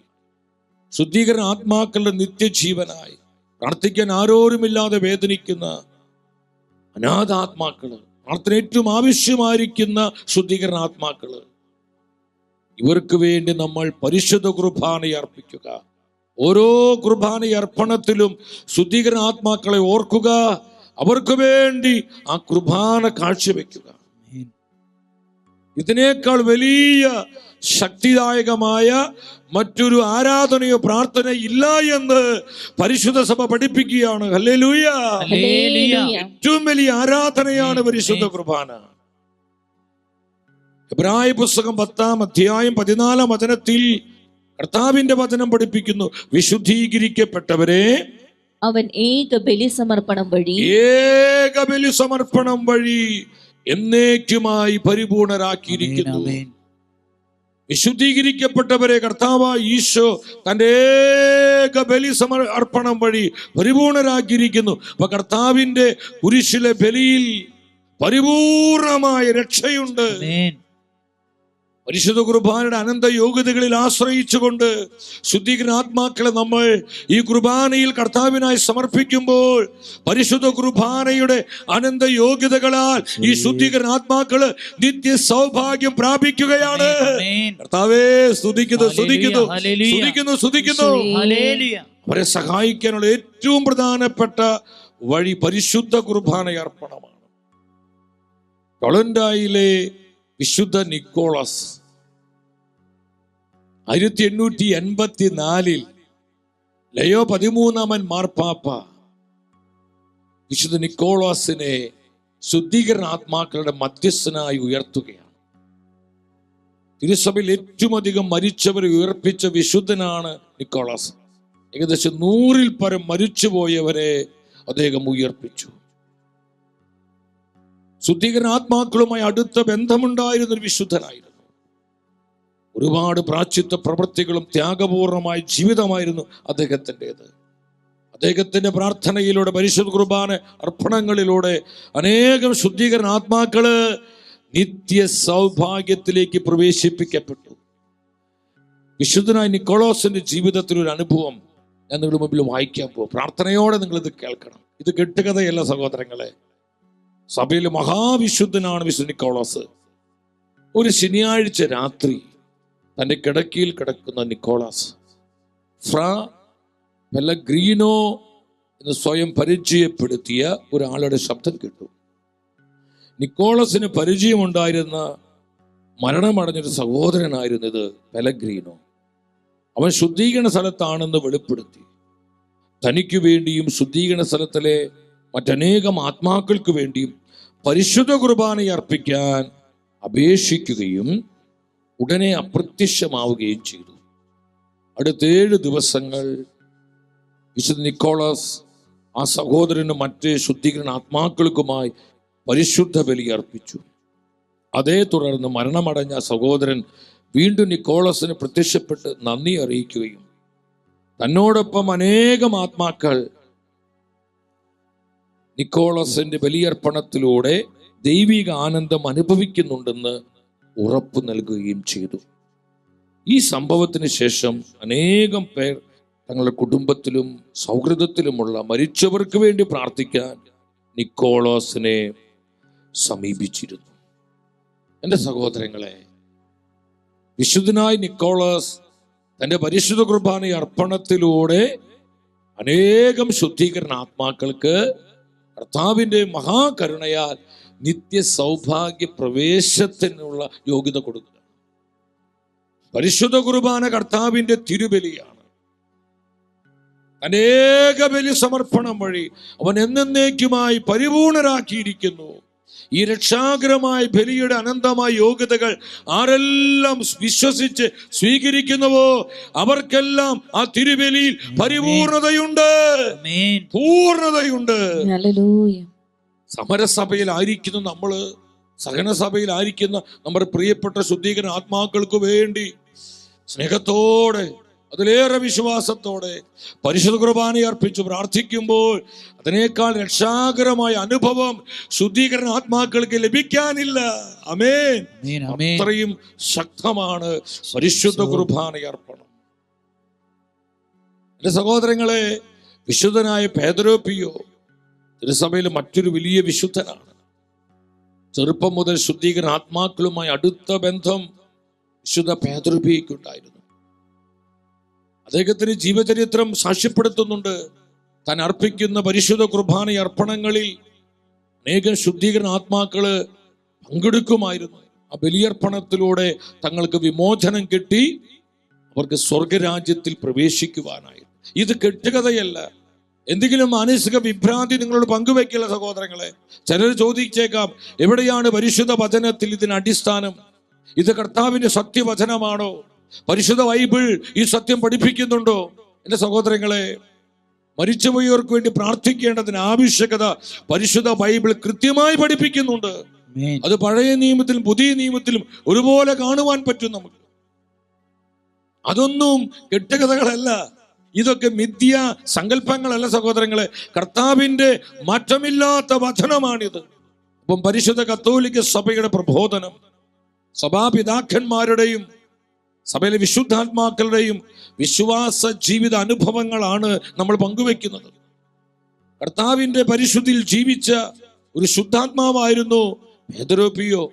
ശുദ്ധീകരണ ആത്മാക്കളുടെ നിത്യജീവനായി, പ്രാർത്ഥിക്കാൻ ആരോരുമില്ലാതെ വേദനിക്കുന്ന അനാഥാത്മാക്കള്, പ്രാർത്ഥന ഏറ്റവും ആവശ്യമായിരിക്കുന്ന ശുദ്ധീകരണ ആത്മാക്കള്, ഇവർക്ക് വേണ്ടി നമ്മൾ പരിശുദ്ധ കുർബാന അർപ്പിക്കുക. ഓരോ കുർബാന അർപ്പണത്തിലും ശുദ്ധീകരണ ആത്മാക്കളെ ഓർക്കുക, അവർക്ക് വേണ്ടി ആ കുർബാന കാഴ്ചവെക്കുക. ഇതിനേക്കാൾ വലിയ ശക്തിദായകമായ മറ്റൊരു ആരാധനയോ പ്രാർത്ഥന ഇല്ല എന്ന് പരിശുദ്ധ സഭ പഠിപ്പിക്കുകയാണ്. ഹല്ലേലൂയ! ഏറ്റവും വലിയ ആരാധനയാണ് പരിശുദ്ധ കുർബാന. എബ്രായ പുസ്തകം 10-ാം അധ്യായം 14-ാം വചനത്തിൽ കർത്താവിന്റെ വചനം പഠിപ്പിക്കുന്നു, വിശുദ്ധീകരിക്കപ്പെട്ടവരെ അവൻ ഏക ബലി സമർപ്പണം വഴി എന്നേക്കുമായി പരിപൂർണരാക്കിയിരിക്കുന്നു. വിശുദ്ധീകരിക്കപ്പെട്ടവരെ കർത്താവായ ഈശോ തന്റെ ഏക ബലി അർപ്പണം വഴി പരിപൂർണരാക്കിയിരിക്കുന്നു. അപ്പൊ കർത്താവിന്റെ കുരിശിലെ ബലിയിൽ പരിപൂർണമായ രക്ഷയുണ്ട്. പരിശുദ്ധ കുർബാനയുടെ അനന്ത യോഗ്യതകളിൽ ആശ്രയിച്ചുകൊണ്ട് ശുദ്ധീകരണ ആത്മാക്കളെ നമ്മൾ ഈ കുർബാനയിൽ കർത്താവിനായി സമർപ്പിക്കുമ്പോൾ പരിശുദ്ധ കുർബാനയുടെ അനന്ത യോഗ്യതകളാൽ ഈ ശുദ്ധീകരണ ആത്മാക്കള് നിത്യ സൗഭാഗ്യം പ്രാപിക്കുകയാണ്. കർത്താവേ, സ്തുതിക്കുന്നു. അവരെ സഹായിക്കാനുള്ള ഏറ്റവും പ്രധാനപ്പെട്ട വഴി പരിശുദ്ധ കുർബാന അർപ്പണമാണ്. ടൊളന്റായിലെ വിശുദ്ധ നിക്കോളാസ് 1884 ലയോ 13-ാമൻ മാർപ്പാപ്പ വിശുദ്ധ നിക്കോളാസിനെ ശുദ്ധീകരണ ആത്മാക്കളുടെ മധ്യസ്ഥനായി ഉയർത്തുകയാണ്. തിരുസഭയിൽ ഏറ്റവും അധികം മരിച്ചവരെ ഉയർപ്പിച്ച വിശുദ്ധനാണ് നിക്കോളാസ്. ഏകദേശം 100-ൽ പരം മരിച്ചുപോയവരെ അദ്ദേഹം ഉയർപ്പിച്ചു. ശുദ്ധീകരണ ആത്മാക്കളുമായി അടുത്ത ബന്ധമുണ്ടായിരുന്ന ഒരു വിശുദ്ധനായിരുന്നു. ഒരുപാട് പ്രായശ്ചിത്ത പ്രവൃത്തികളും ത്യാഗപൂർണമായ ജീവിതമായിരുന്നു അദ്ദേഹത്തിൻ്റെത്. അദ്ദേഹത്തിന്റെ പ്രാർത്ഥനയിലൂടെ, പരിശുദ്ധ കുർബാന അർപ്പണങ്ങളിലൂടെ അനേകം ശുദ്ധീകരണ ആത്മാക്കള് നിത്യ സൗഭാഗ്യത്തിലേക്ക് പ്രവേശിപ്പിക്കപ്പെട്ടു. വിശുദ്ധനായ നിക്കോളാസിന്റെ ജീവിതത്തിൽ ഒരു അനുഭവം ഞാൻ നിങ്ങളുടെ മുമ്പിൽ വായിക്കാൻ പോകും. പ്രാർത്ഥനയോടെ നിങ്ങൾ ഇത് കേൾക്കണം. ഇത് കെട്ടുകഥയല്ല സഹോദരങ്ങളെ. സഭയിലെ മഹാവിശുദ്ധനാണ് വിശുദ്ധ നിക്കോളാസ്. ഒരു ശനിയാഴ്ച രാത്രി തൻ്റെ കിടക്കയിൽ കിടക്കുന്ന നിക്കോളാസ് ഫ്രാ പെലഗ്രീനോ എന്ന് സ്വയം പരിചയപ്പെടുത്തിയ ഒരാളുടെ ശബ്ദം കേട്ടു. നിക്കോളസിന് പരിചയമുണ്ടായിരുന്ന മരണമടഞ്ഞൊരു സഹോദരനായിരുന്നു ഇത് പെലഗ്രീനോ. അവൻ ശുദ്ധീകരണ സ്ഥലത്താണെന്ന് വെളിപ്പെടുത്തി. തനിക്ക് വേണ്ടിയും ശുദ്ധീകരണ സ്ഥലത്തിലെ മറ്റനേകം ആത്മാക്കൾക്ക് വേണ്ടിയും പരിശുദ്ധ കുർബാന അർപ്പിക്കാൻ അപേക്ഷിക്കുകയും ഉടനെ അപ്രത്യക്ഷമാവുകയും ചെയ്തു. അടുത്ത 7 ദിവസങ്ങൾ വിശുദ്ധ നിക്കോളാസ് ആ സഹോദരനും മറ്റ് ശുദ്ധീകരണ ആത്മാക്കൾക്കുമായി പരിശുദ്ധ ബലി അർപ്പിച്ചു. അതേ തുടർന്ന് മരണമടഞ്ഞ സഹോദരൻ വീണ്ടും നിക്കോളാസിന് പ്രത്യക്ഷപ്പെട്ട് നന്ദി അറിയിക്കുകയും തന്നോടൊപ്പം അനേകം ആത്മാക്കൾ നിക്കോളാസിന്റെ ബലിയർപ്പണത്തിലൂടെ ദൈവിക ആനന്ദം അനുഭവിക്കുന്നുണ്ടെന്ന് ഉറപ്പു നൽകുകയും ചെയ്തു. ഈ സംഭവത്തിന് ശേഷം അനേകം പേർ തങ്ങളുടെ കുടുംബത്തിലും സൗഹൃദത്തിലുമുള്ള മരിച്ചവർക്ക് വേണ്ടി പ്രാർത്ഥിക്കാൻ നിക്കോളാസിനെ സമീപിച്ചിരുന്നു. എൻ്റെ സഹോദരങ്ങളെ, വിശുദ്ധനായ നിക്കോളാസ് തൻ്റെ പരിശുദ്ധ കുർബാന അർപ്പണത്തിലൂടെ അനേകം ശുദ്ധീകരണ ആത്മാക്കൾക്ക് കർത്താവിൻ്റെ മഹാകരുണയാൽ നിത്യ സൗഭാഗ്യ പ്രവേശത്തിനുള്ള യോഗ്യത കൊടുക്കുക. പരിശുദ്ധ കുർബാന കർത്താവിൻ്റെ തിരുബലിയാണ്. അനേക ബലി സമർപ്പണം വഴി അവൻ എന്നേക്കുമായി പരിപൂർണരാക്കിയിരിക്കുന്നു. ഈ രക്ഷാകരമായ ബലിയുടെ അനന്തമായ യോഗ്യതകൾ ആരെല്ലാം വിശ്വസിച്ച് സ്വീകരിക്കുന്നുവോ അവർക്കെല്ലാം ആ തിരുബലിയിൽ പരിപൂർണതയുണ്ട്, പൂർണതയുണ്ട്. സമരസഭയിലായിരിക്കുന്ന നമ്മള്, സഹനസഭയിലായിരിക്കുന്ന നമ്മുടെ പ്രിയപ്പെട്ട ശുദ്ധീകരണ ആത്മാക്കൾക്ക് വേണ്ടി സ്നേഹത്തോടെ, അതിലേറെ വിശ്വാസത്തോടെ പരിശുദ്ധ കുർബാന അർപ്പിച്ച് പ്രാർത്ഥിക്കുമ്പോൾ അതിനേക്കാൾ രക്ഷാകരമായ അനുഭവം ശുദ്ധീകരണ ആത്മാക്കൾക്ക് ലഭിക്കാനില്ല. ആമേൻ. അത്രയും ശക്തമാണ് പരിശുദ്ധ കുർബാന അർപ്പണം. എന്റെ സഹോദരങ്ങളെ, വിശുദ്ധനായ പേദ്രോ പിയോ തിരുസഭയിലെ മറ്റൊരു വലിയ വിശുദ്ധനാണ്. ചെറുപ്പം മുതൽ ശുദ്ധീകരണ ആത്മാക്കളുമായി അടുത്ത ബന്ധം വിശുദ്ധ പേദ്രോ പിയോയ്ക്കുണ്ടായിരുന്നു. അദ്ദേഹത്തിന് ജീവചരിത്രം സാക്ഷ്യപ്പെടുത്തുന്നുണ്ട്. താൻ അർപ്പിക്കുന്ന പരിശുദ്ധ കുർബാന അർപ്പണങ്ങളിൽ അനേകം ശുദ്ധീകരണ ആത്മാക്കള് പങ്കെടുക്കുമായിരുന്നു. ആ ബലിയർപ്പണത്തിലൂടെ തങ്ങൾക്ക് വിമോചനം കിട്ടി അവർക്ക് സ്വർഗരാജ്യത്തിൽ പ്രവേശിക്കുവാനായിരുന്നു. ഇത് കെട്ടുകഥയല്ല, എന്തെങ്കിലും മാനസിക വിഭ്രാന്തി നിങ്ങളോട് പങ്കുവെക്കില്ല സഹോദരങ്ങളെ. ചിലർ ചോദിച്ചേക്കാം, എവിടെയാണ് പരിശുദ്ധ വചനത്തിൽ ഇതിന് അടിസ്ഥാനം? ഇത് കർത്താവിന്റെ സത്യവചനമാണോ? പരിശുദ്ധ ബൈബിൾ ഈ സത്യം പഠിപ്പിക്കുന്നുണ്ടോ? എന്റെ സഹോദരങ്ങളെ, മരിച്ചുപോയവർക്ക് വേണ്ടി പ്രാർത്ഥിക്കേണ്ടതിന് ആവശ്യകത പരിശുദ്ധ ബൈബിൾ കൃത്യമായി പഠിപ്പിക്കുന്നുണ്ട്. അത് പഴയ നിയമത്തിലും പുതിയ നിയമത്തിലും ഒരുപോലെ കാണുവാൻ പറ്റും നമുക്ക്. അതൊന്നും കെട്ടുകഥകളല്ല, ഇതൊക്കെ മിഥ്യ സങ്കല്പങ്ങളല്ല സഹോദരങ്ങളെ. കർത്താവിന്റെ മാറ്റമില്ലാത്ത വചനമാണിത്. അപ്പം പരിശുദ്ധ കത്തോലിക്ക സഭയുടെ പ്രബോധനം, സഭാപിതാക്കന്മാരുടെയും സഭയിലെ വിശുദ്ധാത്മാക്കളുടെയും വിശ്വാസ ജീവിത അനുഭവങ്ങളാണ് നമ്മൾ പങ്കുവെക്കുന്നത്. കർത്താവിന്റെ പരിശുദ്ധിയിൽ ജീവിച്ച ഒരു ശുദ്ധാത്മാവായിരുന്നു പേദ്രോ പിയോ.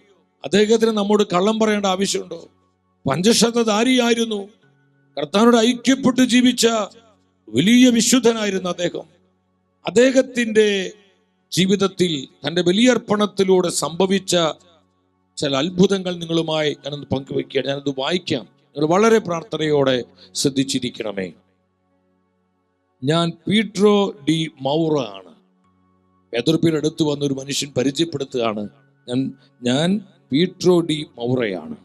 അദ്ദേഹത്തിന് നമ്മോട് കള്ളം പറയേണ്ട ആവശ്യമുണ്ടോ? പഞ്ചശതധാരിയായിരുന്നു. കർത്താവിനോട് ഐക്യപ്പെട്ട് ജീവിച്ച വലിയ വിശുദ്ധനായിരുന്നു അദ്ദേഹം. അദ്ദേഹത്തിന്റെ ജീവിതത്തിൽ തന്റെ ബലിയർപ്പണത്തിലൂടെ സംഭവിച്ച ചില അത്ഭുതങ്ങൾ നിങ്ങളുമായി ഞാനൊന്ന് പങ്കുവെക്കുകയാണ്. ഞാനത് വായിക്കാം, നിങ്ങൾ വളരെ പ്രാർത്ഥനയോടെ ശ്രദ്ധിച്ചിരിക്കണമേ. ഞാൻ പീട്രോ ഡി മൗറ ആണ്. പേദ്രോയുടെ അടുത്ത് വന്ന ഒരു മനുഷ്യൻ പരിചയപ്പെടുത്തുകയാണ്, ഞാൻ പീട്രോ ഡി മൗറയാണ്.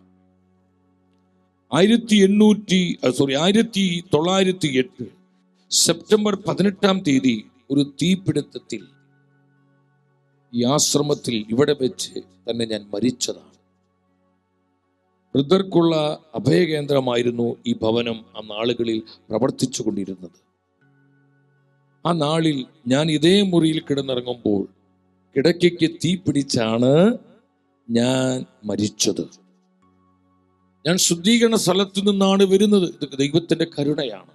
1908 സെപ്റ്റംബർ 18 ഒരു തീപിടുത്തത്തിൽ ഈ ആശ്രമത്തിൽ ഇവിടെ വെച്ച് തന്നെ ഞാൻ മരിച്ചതാണ്. വൃദ്ധർക്കുള്ള അഭയകേന്ദ്രമായിരുന്നു ഈ ഭവനം ആ നാളുകളിൽ പ്രവർത്തിച്ചു കൊണ്ടിരുന്നത്. ആ നാളിൽ ഞാൻ ഇതേ മുറിയിൽ കിടന്നിറങ്ങുമ്പോൾ കിടക്കയ്ക്ക് തീ പിടിച്ചാണ് ഞാൻ മരിച്ചത്. ഞാൻ ശുദ്ധീകരണ സ്ഥലത്തു നിന്നാണ് വരുന്നത്. ഇത് ദൈവത്തിന്റെ കരുണയാണ്.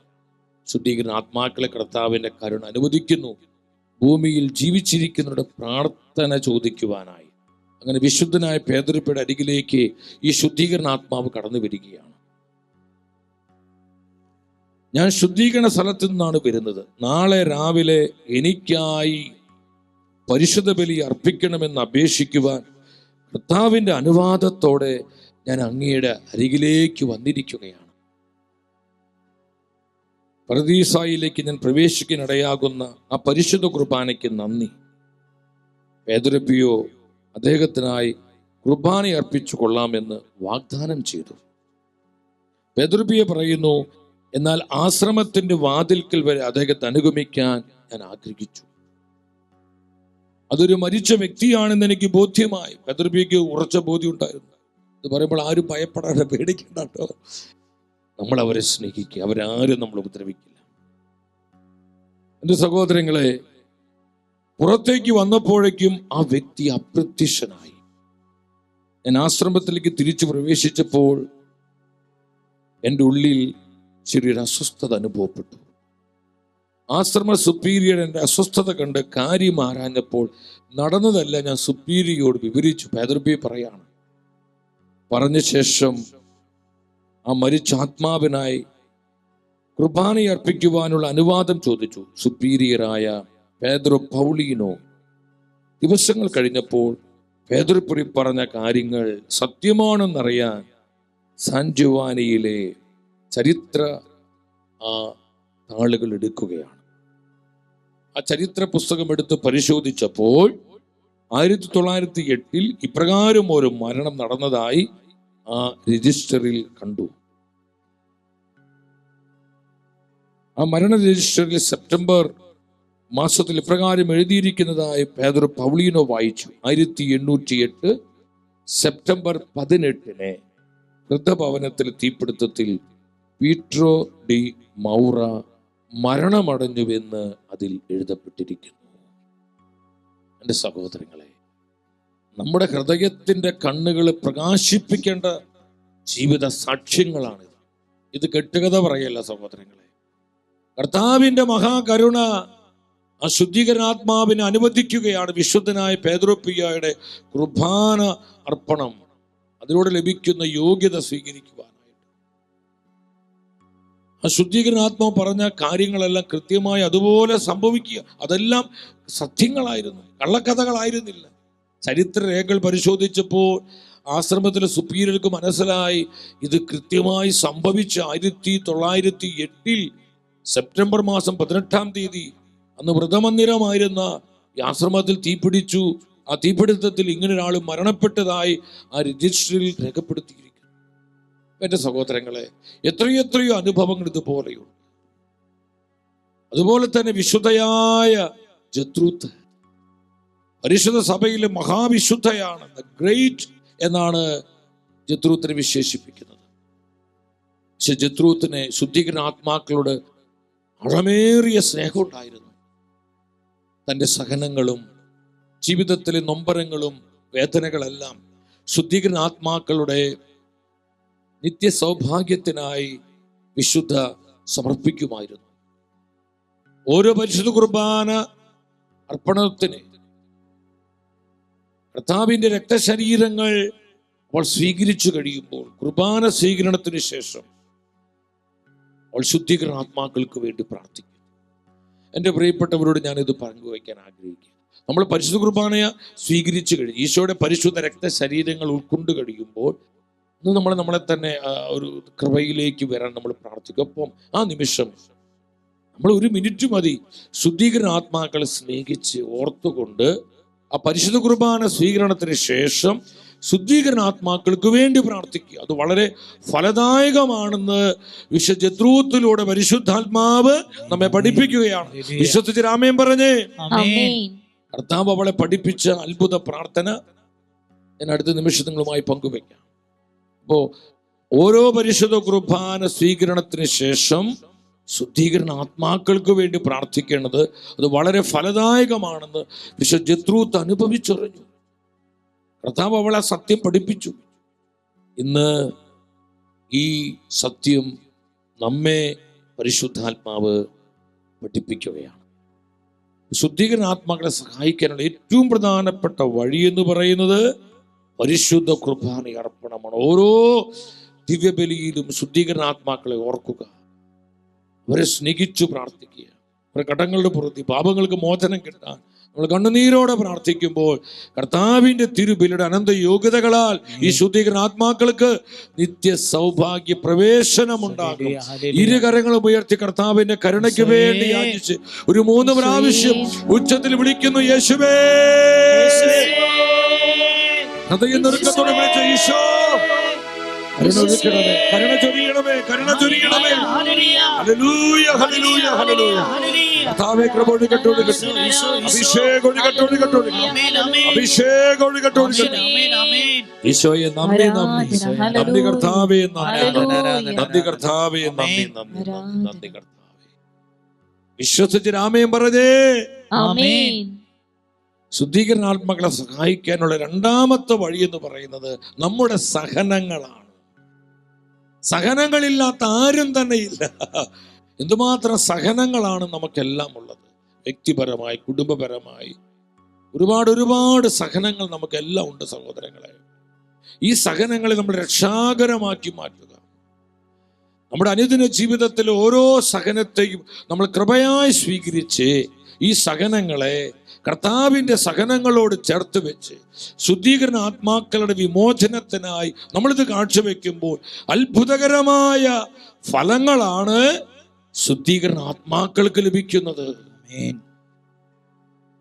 ശുദ്ധീകരണ ആത്മാക്കളെ കർത്താവിന്റെ കരുണ അനുവദിക്കുന്നു ഭൂമിയിൽ ജീവിച്ചിരിക്കുന്നവരുടെ പ്രാർത്ഥന ചോദിക്കുവാനായി. അങ്ങനെ വിശുദ്ധനായ പേദ്രോയുടെ അരികിലേക്ക് ഈ ശുദ്ധീകരണ ആത്മാവ് കടന്നു വരികയാണ്. ഞാൻ ശുദ്ധീകരണ സ്ഥലത്തു നിന്നാണ് വരുന്നത്. നാളെ രാവിലെ എനിക്കായി പരിശുദ്ധ ബലി അർപ്പിക്കണമെന്ന് അപേക്ഷിക്കുവാൻ കർത്താവിന്റെ അനുവാദത്തോടെ ഞാൻ അങ്ങയുടെ അരികിലേക്ക് വന്നിരിക്കുകയാണ്. പറുദീസായിലേക്ക് ഞാൻ പ്രവേശിക്കാനിടയാകുന്ന ആ പരിശുദ്ധ കുർബാനയ്ക്ക് നന്ദി. പേദ്രോ പിയോ അദ്ദേഹത്തിനായി കുർബാന അർപ്പിച്ചു കൊള്ളാമെന്ന് വാഗ്ദാനം ചെയ്തു. പേദ്രോ പിയോ പറയുന്നു, എന്നാൽ ആശ്രമത്തിന്റെ വാതിൽക്കൽ വരെ അദ്ദേഹത്തെ അനുഗമിക്കാൻ ഞാൻ ആഗ്രഹിച്ചു. അതൊരു മരിച്ച വ്യക്തിയാണെന്ന് എനിക്ക് ബോധ്യമായി. പേദ്രോ പിയോയ്ക്ക് ഉറച്ച ബോധ്യം ഉണ്ടായിരുന്നു. ഇത് പറയുമ്പോൾ ആരും ഭയപ്പെടാതെ പേടിക്കണ്ട കേട്ടോ. നമ്മൾ അവരെ സ്നേഹിക്കുക, അവരാരും നമ്മൾ ഉപദ്രവിക്കില്ല. എൻ്റെ സഹോദരങ്ങളെ, പുറത്തേക്ക് വന്നപ്പോഴേക്കും ആ വ്യക്തി അപ്രത്യക്ഷനായി. ഞാൻ ആശ്രമത്തിലേക്ക് തിരിച്ചു പ്രവേശിച്ചപ്പോൾ എൻ്റെ ഉള്ളിൽ ചെറിയൊരു അസ്വസ്ഥത അനുഭവപ്പെട്ടു. ആശ്രമ സുപ്പീരിയർ എൻ്റെ അസ്വസ്ഥത കണ്ട് കാര്യം ആരാഞ്ഞപ്പോൾ നടന്നതല്ല ഞാൻ സുപ്പീരിയരോട് വിവരിച്ചു. പേദ്രോ പിയോ പറയാണ്. പറഞ്ഞ ശേഷം ആ മരിച്ച ആത്മാവിനായി കുർബാന അർപ്പിക്കുവാനുള്ള അനുവാദം ചോദിച്ചു. സുപ്പീരിയറായ പേദ്രോ പൗളീനോ. ദിവസങ്ങൾ കഴിഞ്ഞപ്പോൾ പേദ്രോ പിയോ പറഞ്ഞ കാര്യങ്ങൾ സത്യമാണെന്നറിയാൻ സാൻ ജോവാനിയിലെ ചരിത്ര താളുകൾ എടുക്കുകയാണ്. ആ ചരിത്ര പുസ്തകം എടുത്ത് പരിശോധിച്ചപ്പോൾ 1908 ഇപ്രകാരം ഒരു മരണം നടന്നതായി ആ രജിസ്റ്ററിൽ കണ്ടു. ആ മരണ രജിസ്റ്ററിൽ സെപ്റ്റംബർ മാസത്തിൽ ഇപ്രകാരം എഴുതിയിരിക്കുന്നതായി പേദർ പൗളീനോ വായിച്ചു. 1808 സെപ്റ്റംബർ 18 വൃദ്ധഭവനത്തിൽ തീപിടുത്തത്തിൽ പീട്രോ ഡി മൗറ മരണമടഞ്ഞുവെന്ന് അതിൽ എഴുതപ്പെട്ടിരിക്കുന്നു. എൻ്റെ സഹോദരങ്ങളെ, നമ്മുടെ ഹൃദയത്തിൻ്റെ കണ്ണുകൾ പ്രകാശിപ്പിക്കേണ്ട ജീവിത സാക്ഷ്യങ്ങളാണിത്. ഇത് കെട്ടുകഥ പറയല്ല സഹോദരങ്ങളെ. കർത്താവിൻ്റെ മഹാകരുണ ആ ശുദ്ധീകരണാത്മാവിനെ അനുവദിക്കുകയാണ്. വിശുദ്ധനായ പേദ്രോപ്പിയായുടെ കുർബാന അർപ്പണം, അതിലൂടെ ലഭിക്കുന്ന യോഗ്യത സ്വീകരിക്കുവാനായിട്ട്. ആ ശുദ്ധീകരണാത്മാവ് പറഞ്ഞ കാര്യങ്ങളെല്ലാം കൃത്യമായി അതുപോലെ സംഭവിക്കുക. അതെല്ലാം സത്യങ്ങളായിരുന്നു, കള്ളക്കഥകളായിരുന്നില്ല. ചരിത്രരേഖകൾ പരിശോധിച്ചപ്പോൾ ആശ്രമത്തിലെ സുപ്പീരിയർക്ക് മനസ്സിലായി ഇത് കൃത്യമായി സംഭവിച്ച 1908 സെപ്റ്റംബർ മാസം 18 അന്ന് വ്രതമന്ദിരമായിരുന്ന ഈ ആശ്രമത്തിൽ തീപിടിച്ചു. ആ തീപിടുത്തത്തിൽ ഇങ്ങനെ ഒരാൾ മരണപ്പെട്ടതായി ആ രജിസ്റ്ററിൽ രേഖപ്പെടുത്തിയിരിക്കുന്നു. എൻ്റെ സഹോദരങ്ങളെ, എത്രയെത്രയോ അനുഭവങ്ങൾ ഇതുപോലെയുണ്ട്. അതുപോലെ തന്നെ വിശുദ്ധയായ ജത്രൂത്ത് പരിശുദ്ധ സഭയിലെ മഹാവിശുദ്ധയാണ്. ഗ്രേറ്റ് എന്നാണ് ജത്രൂത്തിനെ വിശേഷിപ്പിക്കുന്നത്. പക്ഷെ ജത്രൂത്തിന് ശുദ്ധീകരണ ആത്മാക്കളോട് അളമേറിയ സ്നേഹം ഉണ്ടായിരുന്നു. തൻ്റെ സഹനങ്ങളും ജീവിതത്തിലെ നൊമ്പരങ്ങളും വേദനകളെല്ലാം ശുദ്ധീകരണ ആത്മാക്കളുടെ നിത്യ സൗഭാഗ്യത്തിനായി വിശുദ്ധ സമർപ്പിക്കുമായിരുന്നു. ഓരോ പരിശുദ്ധ കുർബാന അർപ്പണത്തിന് കർത്താവിൻ്റെ രക്തശരീരങ്ങൾ അവൾ സ്വീകരിച്ചു കഴിയുമ്പോൾ, കുർബാന സ്വീകരണത്തിന് ശേഷം അവൾ ശുദ്ധീകരണ ആത്മാക്കൾക്ക് വേണ്ടി പ്രാർത്ഥിക്കും. എൻ്റെ പ്രിയപ്പെട്ടവരോട് ഞാനിത് പങ്കുവയ്ക്കാൻ ആഗ്രഹിക്കുക. നമ്മൾ പരിശുദ്ധ കുർബാനയെ സ്വീകരിച്ചു കഴിഞ്ഞ് ഈശോയുടെ പരിശുദ്ധ രക്തശരീരങ്ങൾ ഉൾക്കൊണ്ട് കഴിയുമ്പോൾ ഇന്ന് നമ്മളെ തന്നെ ഒരു കൃപയിലേക്ക് വരാൻ നമ്മൾ പ്രാർത്ഥിക്കും. ഒപ്പം ആ നിമിഷം നമ്മൾ 1 മിനിറ്റ് മതി ശുദ്ധീകരണ ആത്മാക്കളെ സ്നേഹിച്ച് ഓർത്തുകൊണ്ട് ആ പരിശുദ്ധ കുർബാന സ്വീകരണത്തിന് ശേഷം ശുദ്ധീകരണ ആത്മാക്കൾക്ക് വേണ്ടി പ്രാർത്ഥിക്കുക. അത് വളരെ ഫലദായകമാണെന്ന് വിശുദ്ധ ജത്രൂത്തിലൂടെ പരിശുദ്ധാത്മാവ് നമ്മെ പഠിപ്പിക്കുകയാണ്. വിശ്വസിച്ച് ആമേൻ പറഞ്ഞേ. കർത്താവ് അവളെ പഠിപ്പിച്ച അത്ഭുത പ്രാർത്ഥന ഞാൻ അടുത്ത നിമിഷം നിങ്ങളുമായി പങ്കുവയ്ക്കാം. അപ്പോൾ ഓരോ പരിശുദ്ധ കുർബാന സ്വീകരണത്തിന് ശേഷം ശുദ്ധീകരണ ആത്മാക്കൾക്ക് വേണ്ടി പ്രാർത്ഥിക്കേണ്ടത് അത് വളരെ ഫലദായകമാണെന്ന് വിശുദ്ധ ജത്രൂത്ത് അനുഭവിച്ചറിഞ്ഞു. കർത്താവ് അവളെ സത്യം പഠിപ്പിച്ചു. ഇന്ന് ഈ സത്യം നമ്മെ പരിശുദ്ധാത്മാവ് പഠിപ്പിക്കുകയാണ്. ശുദ്ധീകരണ ആത്മാക്കളെ സഹായിക്കാനുള്ള ഏറ്റവും പ്രധാനപ്പെട്ട വഴി എന്ന് പറയുന്നത് പരിശുദ്ധ കുർബാന അർപ്പണമാണ്. ഓരോ ദിവ്യബലിയിലും ശുദ്ധീകരണ ആത്മാക്കളെ ഓർക്കുക, അവരെ സ്നേഹിച്ചു പ്രാർത്ഥിക്കുക. അവരുടെ കടങ്ങളുടെ പുറത്ത് പാപങ്ങൾക്ക് മോചനം കിട്ടാൻ നമ്മൾ കണ്ണുനീരോടെ പ്രാർത്ഥിക്കുമ്പോൾ കർത്താവിന്റെ തിരുബലിയുടെ അനന്ത യോഗ്യതകളാൽ ഈ ശുദ്ധീകരണ ആത്മാക്കൾക്ക് നിത്യ സൗഭാഗ്യ പ്രവേശനമുണ്ടാകും. ഇരുകരങ്ങളും ഉയർത്തി കർത്താവിന്റെ കരുണയ്ക്ക് വേണ്ടി യാചിച്ച് ഒരു 3 പ്രാവശ്യം ഉച്ചത്തിൽ വിളിക്കുന്നു, യേശുവേ. ഹൃദയനൊരുക്കത്തോടെ വിളിച്ച ഈശോ, കരുണ ചൊരിയണമേ, കരുണ ചൊരിയണമേ. Hallelujah, hallelujah, hallelujah. കർത്താവേ, കൃപ ഒഴുകട്ടെ, ഒഴുകട്ടെ. അഭിഷേകം ഒഴുകട്ടെ, ഒഴുകട്ടെ, അഭിഷേകം ഒഴുകട്ടെ, ഒഴുകട്ടെ. ഈശോയെ നന്ദി, നന്ദി, നന്ദി കർത്താവേ, നന്ദി, നന്ദി കർത്താവേ, നന്ദി, നന്ദി, നന്ദി കർത്താവേ. വിശ്വസിച്ച് ആമേൻ പറഞ്ഞേ. ശുദ്ധീകരണാത്മകളെ സഹായിക്കാനുള്ള 2ാമത്തെ വഴി എന്ന് പറയുന്നത് നമ്മുടെ സഹനങ്ങളാണ്. സഹനങ്ങളില്ലാത്ത ആരും തന്നെ ഇല്ല. എന്തുമാത്രം സഹനങ്ങളാണ് നമുക്കെല്ലാം ഉള്ളത്. വ്യക്തിപരമായി, കുടുംബപരമായി ഒരുപാട് സഹനങ്ങൾ നമുക്കെല്ലാം ഉണ്ട് സഹോദരങ്ങളെ. ഈ സഹനങ്ങളെ നമ്മൾ രക്ഷാകരമാക്കി മാറ്റുക. നമ്മുടെ അനുദിന ജീവിതത്തിൽ ഓരോ സഹനത്തെയും നമ്മൾ കൃപയായി സ്വീകരിച്ച് ഈ സഹനങ്ങളെ കർത്താവിൻ്റെ സഹനങ്ങളോട് ചേർത്ത് വെച്ച് ശുദ്ധീകരണ ആത്മാക്കളുടെ വിമോചനത്തിനായി നമ്മളിത് കാഴ്ചവെക്കുമ്പോൾ അത്ഭുതകരമായ ഫലങ്ങളാണ് ശുദ്ധീകരണ ആത്മാക്കൾക്ക് ലഭിക്കുന്നത്.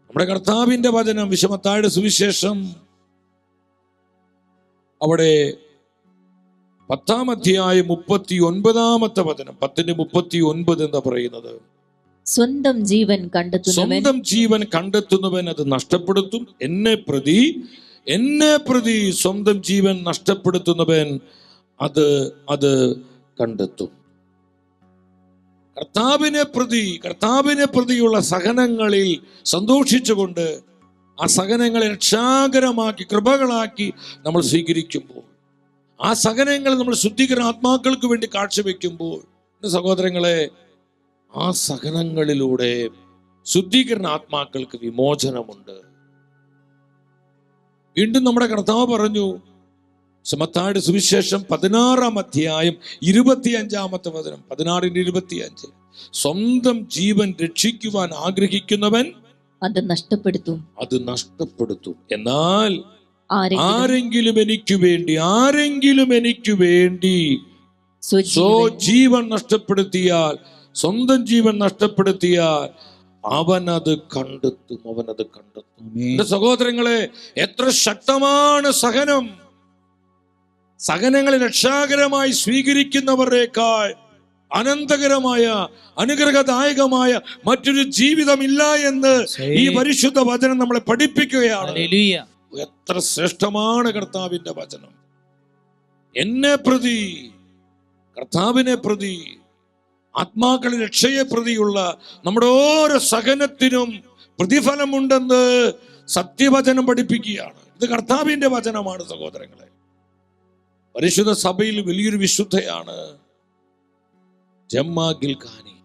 നമ്മുടെ കർത്താവിന്റെ വചനം വിശുദ്ധ സുവിശേഷം അവിടെ 10-ാം അധ്യായം 39-ാമത്തെ വചനം 10:39 എന്താ പറയുന്നത്? സ്വന്തം ജീവൻ കണ്ടെത്തുന്നവൻ അത് നഷ്ടപ്പെടുത്തും. എന്നെ പ്രതി സ്വന്തം ജീവൻ നഷ്ടപ്പെടുത്തുന്നവൻ അത് കണ്ടെത്തും. കർത്താവിനെ പ്രതിയുള്ള സഹനങ്ങളിൽ സന്തോഷിച്ചുകൊണ്ട് ആ സഹനങ്ങളെ രക്ഷാകരമാക്കി കൃപകളാക്കി നമ്മൾ സ്വീകരിക്കുമ്പോൾ, ആ സഹനങ്ങൾ നമ്മൾ ശുദ്ധീകരണ ആത്മാക്കൾക്ക് വേണ്ടി കാഴ്ചവെക്കുമ്പോൾ, സഹോദരങ്ങളെ, ആ സഹനങ്ങളിലൂടെ ശുദ്ധീകരണ ആത്മാക്കൾക്ക് വിമോചനമുണ്ട്. വീണ്ടും നമ്മുടെ കർത്താവ് പറഞ്ഞു, മത്തായിയുടെ സുവിശേഷം 16-ാം അധ്യായം 25-ാമത്തെ വചനം 16:25, സ്വന്തം ജീവൻ രക്ഷിക്കുവാൻ ആഗ്രഹിക്കുന്നവൻ അത് നഷ്ടപ്പെടുത്തും. എന്നാൽ ആരെങ്കിലും എനിക്ക് വേണ്ടി സ്വജീവൻ നഷ്ടപ്പെടുത്തിയാൽ, സ്വന്തം ജീവൻ നഷ്ടപ്പെടുത്തിയാൽ അവനത് കണ്ടെത്തും. എന്റെ സഹോദരങ്ങളെ, എത്ര ശക്തമാണ് സഹനം! സഹനങ്ങളെ രക്ഷാകരമായി സ്വീകരിക്കുന്നവരെക്കാൾ അനന്തകരമായ അനുഗ്രഹദായകമായ മറ്റൊരു ജീവിതമില്ല എന്ന് ഈ പരിശുദ്ധ വചനം നമ്മളെ പഠിപ്പിക്കുകയാണ്. എത്ര ശ്രേഷ്ഠമാണ് കർത്താവിന്റെ വചനം! എന്നെ പ്രതി, കർത്താവിനെ പ്രതി, ആത്മാക്കളെ രക്ഷയെ പ്രതിയുള്ള നമ്മുടെ ഓരോ സഹനത്തിനും പ്രതിഫലമുണ്ടെന്ന് സത്യവചനം പഠിപ്പിക്കുകയാണ്. ഇത് കർത്താവിന്റെ വചനമാണ് സഹോദരങ്ങളെ. പരിശുദ്ധ സഭയിൽ വലിയൊരു വിശുദ്ധയാണ് ജമ്മ ഗിൽഗാനി.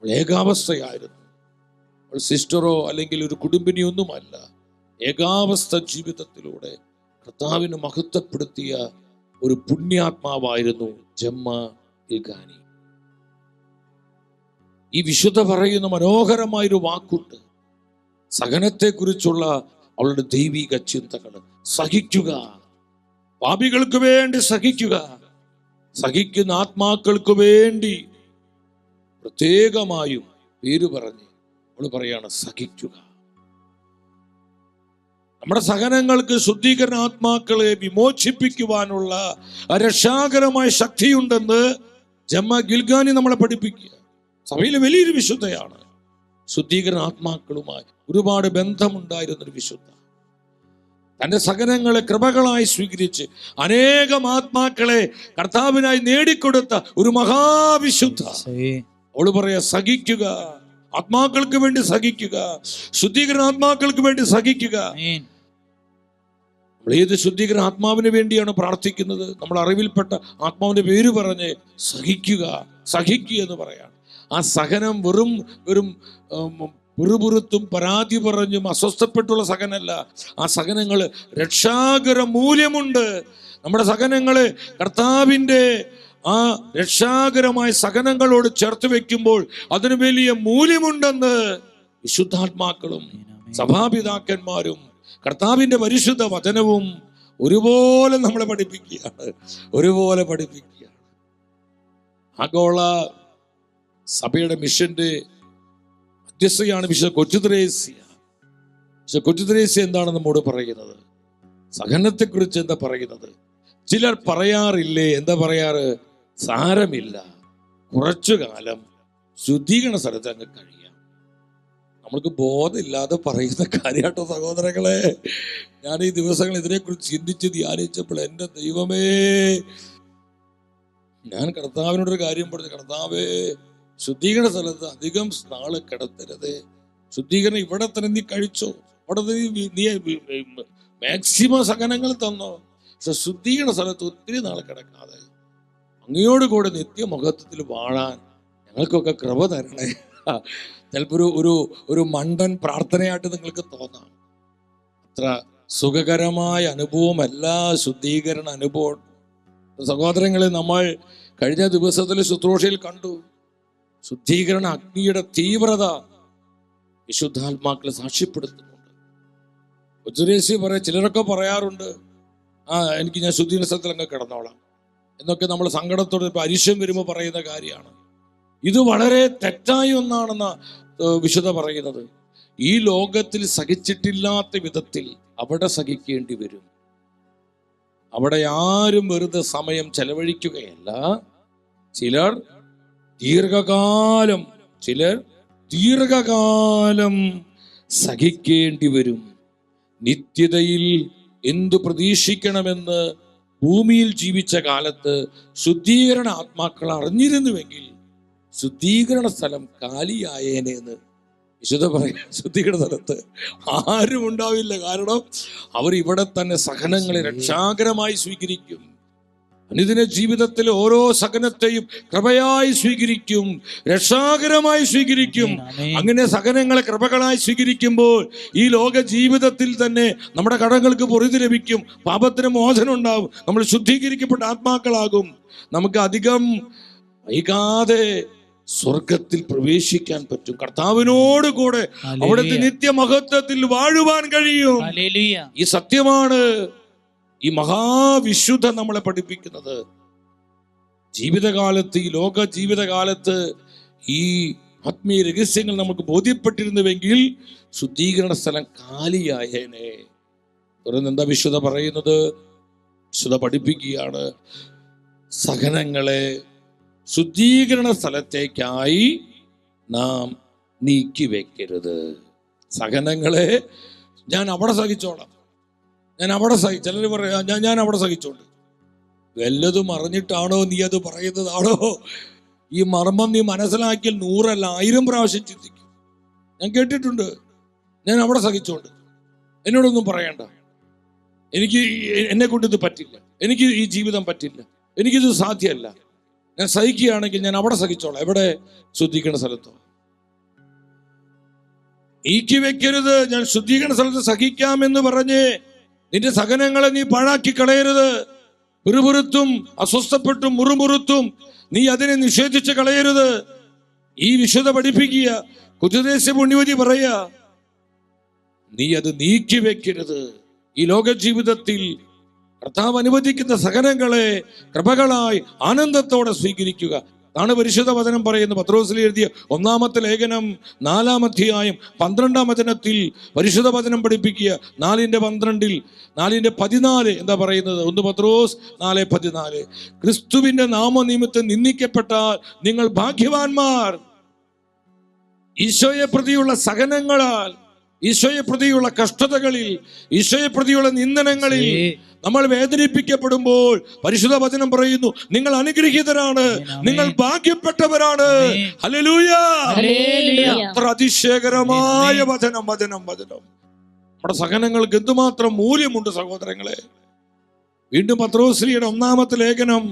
ഏകാവസ്ഥയായിരുന്നു. സിസ്റ്ററോ അല്ലെങ്കിൽ ഒരു കുടുംബിനിയോ ഒന്നുമല്ല. ഏകാവസ്ഥ ജീവിതത്തിലൂടെ കർത്താവിനെ മഹത്വപ്പെടുത്തിയ ഒരു പുണ്യാത്മാവായിരുന്നു ജമ്മ ഗിൽഗാനി. ഈ വിശുദ്ധ പറയുന്ന മനോഹരമായൊരു വാക്കുണ്ട്. സഹനത്തെക്കുറിച്ചുള്ള അവളുടെ ദൈവിക ചിന്തകൾ. സഹിക്കുക, പാപികൾക്ക് വേണ്ടി സഹിക്കുക, സഹിക്കുന്ന ആത്മാക്കൾക്ക് വേണ്ടി പ്രത്യേകമായും പേര് പറഞ്ഞ് അവൾ പറയാണ് സഹിക്കുക. നമ്മുടെ സഹനങ്ങൾക്ക് ശുദ്ധീകരണ ആത്മാക്കളെ വിമോചിപ്പിക്കുവാനുള്ള രക്ഷാകരമായ ശക്തിയുണ്ടെന്ന് ജമ്മ ഗിൽഗാനി നമ്മളെ പഠിപ്പിക്കുക. സഭയിലെ വലിയൊരു വിശുദ്ധയാണ്. ശുദ്ധീകരണ ആത്മാക്കളുമായി ഒരുപാട് ബന്ധമുണ്ടായിരുന്നൊരു വിശുദ്ധ. തന്റെ സഹനങ്ങളെ കൃപകളായി സ്വീകരിച്ച് അനേകം ആത്മാക്കളെ കർത്താവിനായി നേടിക്കൊടുത്ത ഒരു മഹാവിശുദ്ധ. അവള് പറയാ സഹിക്കുക, ആത്മാക്കൾക്ക് വേണ്ടി സഹിക്കുക, ശുദ്ധീകരണ ആത്മാക്കൾക്ക് വേണ്ടി സഹിക്കുക. നമ്മൾ ഏത് ശുദ്ധീകരണ ആത്മാവിന് വേണ്ടിയാണ് പ്രാർത്ഥിക്കുന്നത്? നമ്മൾ അറിവിൽപ്പെട്ട ആത്മാവിന്റെ പേര് പറഞ്ഞ് സഹിക്കുക എന്ന് പറയാണ്. ആ സഹനം വെറും പിറുപിറുത്തും പരാതി പറഞ്ഞും അസ്വസ്ഥപ്പെട്ടുള്ള സഹനമല്ല. ആ സഹനങ്ങൾ രക്ഷാകര മൂല്യമുണ്ട്. നമ്മുടെ സഹനങ്ങള് കർത്താവിൻ്റെ ആ രക്ഷാകരമായ സഹനങ്ങളോട് ചേർത്ത് വെക്കുമ്പോൾ അതിന് വലിയ മൂല്യമുണ്ടെന്ന് വിശുദ്ധാത്മാക്കളും സഭാപിതാക്കന്മാരും കർത്താവിൻ്റെ പരിശുദ്ധ വചനവും ഒരുപോലെ നമ്മളെ പഠിപ്പിക്കുകയാണ്. ആഗോള സഭയുടെ മിഷന്റെ മധ്യസ്ഥയാണ് വിശുദ്ധ കൊച്ചുത്രേസ്യ. കൊച്ചുത്രേസ്യ എന്താണ് നമ്മോട് പറയുന്നത്? സഹനത്തെക്കുറിച്ച് എന്താ പറയുന്നത്? ചിലർ പറയാറില്ലേ, എന്താ പറയാറ്? സാരമില്ല, കുറച്ചു കാലം ശുദ്ധീകരണ സ്ഥലത്ത് അങ്ങ് കഴിയാം. നമ്മൾക്ക് ബോധമില്ലാതെ പറയുന്ന കാര്യമാട്ടോ സഹോദരങ്ങളെ. ഞാൻ ഈ ദിവസങ്ങൾ ഇതിനെക്കുറിച്ച് ചിന്തിച്ച് ധ്യാനിച്ചപ്പോൾ എൻ്റെ ദൈവമേ, ഞാൻ കർത്താവിനോടൊരു കാര്യം പറഞ്ഞു. കർത്താവേ, ശുദ്ധീകരണ സ്ഥലത്ത് അധികം നാള് കിടത്തരുത്. ശുദ്ധീകരണം ഇവിടെ തന്നെ നീ കഴിച്ചോ, അവിടെ നീ മാക്സിമം സഹനങ്ങൾ തന്നോ. പക്ഷെ ശുദ്ധീകരണ സ്ഥലത്ത് ഒത്തിരി നാൾ കിടക്കാതെ അങ്ങയോട് കൂടെ നിത്യമഹത്വത്തിൽ വാഴാൻ ഞങ്ങൾക്കൊക്കെ കൃപ തരണേ. ചിലപ്പോൾ ഒരു മണ്ടൻ പ്രാർത്ഥനയായിട്ട് നിങ്ങൾക്ക് തോന്നാം. അത്ര സുഖകരമായ അനുഭവമല്ല ശുദ്ധീകരണ അനുഭവം. സഹോദരങ്ങളെ, നമ്മൾ കഴിഞ്ഞ ദിവസത്തിലെ ശുശ്രൂഷയിൽ കണ്ടു. ശുദ്ധീകരണ അഗ്നിയുടെ തീവ്രത വിശുദ്ധാത്മാക്കളെ സാക്ഷ്യപ്പെടുത്തുന്നുണ്ട്. കൊച്ചുരേസ്യ ചിലരൊക്കെ പറയാറുണ്ട്, ഞാൻ ശുദ്ധീകരണ സ്ഥലത്തിൽ അങ്ങ് കിടന്നോളാം എന്നൊക്കെ. നമ്മൾ സങ്കടത്തോടെ അരിശം വരുമ്പോൾ പറയുന്ന കാര്യമാണ്. ഇത് വളരെ തെറ്റായ ഒന്നാണെന്ന വിശുദ്ധ പറയുന്നത്. ഈ ലോകത്തിൽ സഹിച്ചിട്ടില്ലാത്ത വിധത്തിൽ അവിടെ സഹിക്കേണ്ടി വരും. അവിടെ ആരും വെറുതെ സമയം ചെലവഴിക്കുകയല്ല. ചിലർ ദീർഘകാലം സഹിക്കേണ്ടി വരും. നിത്യതയിൽ എന്തു പ്രതീക്ഷിക്കണമെന്ന് ഭൂമിയിൽ ജീവിച്ച കാലത്ത് ശുദ്ധീകരണ ആത്മാക്കൾ അറിഞ്ഞിരുന്നുവെങ്കിൽ ശുദ്ധീകരണ സ്ഥലം കാലിയായേനെന്ന് വിശുദ്ധ പറയാം. ശുദ്ധീകരണ സ്ഥലത്ത് ആരും ഉണ്ടാവില്ല. കാരണം അവർ ഇവിടെ തന്നെ സഹനങ്ങളെ രക്ഷാകരമായി സ്വീകരിക്കും. അനുദിന ജീവിതത്തിലെ ഓരോ സഹനത്തെയും കൃപയായി സ്വീകരിക്കും, രക്ഷാകരമായി സ്വീകരിക്കും. അങ്ങനെ സഹനങ്ങളെ കൃപകളായി സ്വീകരിക്കുമ്പോൾ ഈ ലോക ജീവിതത്തിൽ തന്നെ നമ്മുടെ കടങ്ങൾക്ക് പൊറുതി ലഭിക്കും, പാപത്തിന് മോചനം ഉണ്ടാവും, നമ്മൾ ശുദ്ധീകരിക്കപ്പെട്ട ആത്മാക്കളാകും. നമുക്ക് അധികം വൈകാതെ സ്വർഗത്തിൽ പ്രവേശിക്കാൻ പറ്റും. കർത്താവിനോട് കൂടെ അവിടുത്തെ നിത്യമഹത്വത്തിൽ വാഴുവാൻ കഴിയും. ഈ സത്യമാണ് ഈ മഹാവിശുദ്ധ നമ്മളെ പഠിപ്പിക്കുന്നത്. ജീവിതകാലത്ത്, ഈ ലോക ജീവിതകാലത്ത് ഈ ആത്മീയ രഹസ്യങ്ങൾ നമുക്ക് ബോധ്യപ്പെട്ടിരുന്നുവെങ്കിൽ ശുദ്ധീകരണ സ്ഥലം കാലിയായേനെ. തുടർന്ന് എന്താ വിശുദ്ധ പറയുന്നത്? വിശുദ്ധ പഠിപ്പിക്കുകയാണ്, സഹനങ്ങളെ ശുദ്ധീകരണ സ്ഥലത്തേക്കായി നാം നീക്കി വെക്കരുത്. സഹനങ്ങളെ ഞാൻ അവിടെ സഹിച്ചോളാം, ചിലർ പറയാ ഞാൻ അവിടെ സഹിച്ചോണ്ട്. വല്ലതും അറിഞ്ഞിട്ടാണോ നീ അത് പറയുന്നതാണോ? ഈ മർമ്മം നീ മനസ്സിലാക്കിയാൽ 100 അല്ല 1000 പ്രാവശ്യം ചിന്തിക്കും. ഞാൻ കേട്ടിട്ടുണ്ട്, ഞാൻ അവിടെ സഹിച്ചോണ്ട്, എന്നോടൊന്നും പറയണ്ട, എന്നെ കൊണ്ട് ഇത് പറ്റില്ല, എനിക്ക് ഈ ജീവിതം പറ്റില്ല, എനിക്കിത് സാധ്യമല്ല, ഞാൻ സഹിക്കുകയാണെങ്കിൽ ഞാൻ അവിടെ സഹിച്ചോളാം. എവിടെ? ശുദ്ധീകരണ സ്ഥലത്തോ? നീക്കി വെക്കരുത്. ഞാൻ ശുദ്ധീകരണ സ്ഥലത്ത് സഹിക്കാമെന്ന് പറഞ്ഞ് നിന്റെ സഹനങ്ങളെ നീ പാഴാക്കി കളയരുത്. പിറുപിറുത്തും അസ്വസ്ഥപ്പെട്ടും മുറുമുറുത്തും നീ അതിനെ നിഷേധിച്ച് കളയരുത്. ഈ വിശുദ്ധ പഠിപ്പിക്കുക. കുതുദേശ പുണ്യവതി പറയുക, നീ അത് നീക്കി വെക്കരുത്. ഈ ലോക ജീവിതത്തിൽ കർത്താവ് അനുവദിക്കുന്ന സഹനങ്ങളെ കൃപകളായി ആനന്ദത്തോടെ സ്വീകരിക്കുക. അതാണ് പരിശുദ്ധ വചനം പറയുന്നത്. പത്രോസിൽ എഴുതിയ 1-ാമത്തെ ലേഖനം 4-ാം അധ്യായം 12-ാം വചനത്തിൽ പരിശുദ്ധ വചനം പഠിപ്പിക്കുക. 4:12, 4:14 എന്താ പറയുന്നത്? 1 പത്രോസ് 4:14, ക്രിസ്തുവിന്റെ നാമനിമിത്തം നിന്ദിക്കപ്പെട്ടാൽ നിങ്ങൾ ഭാഗ്യവാന്മാർ. ഈശോയെ പ്രതിയുള്ള സഹനങ്ങളാൽ, ഈശോയെ പ്രതിയുള്ള കഷ്ടതകളിൽ, ഈശോയെ പ്രതിയുള്ള നിന്ദനങ്ങളിൽ നമ്മൾ വേദനിപ്പിക്കപ്പെടുമ്പോൾ പരിശുദ്ധ വചനം പറയുന്നു, നിങ്ങൾ അനുഗ്രഹീതരാണ്, നിങ്ങൾ ഭാഗ്യപ്പെട്ടവരാണ്. ഹല്ലേലൂയ! അത്ര അതിശയകരമായ വചനം. നമ്മുടെ സഹനങ്ങൾക്ക് എന്തുമാത്രം മൂല്യമുണ്ട് സഹോദരങ്ങളെ. വീണ്ടും പത്രോസ്ലിയുടെ 1-ാമത്തെ ലേഖനം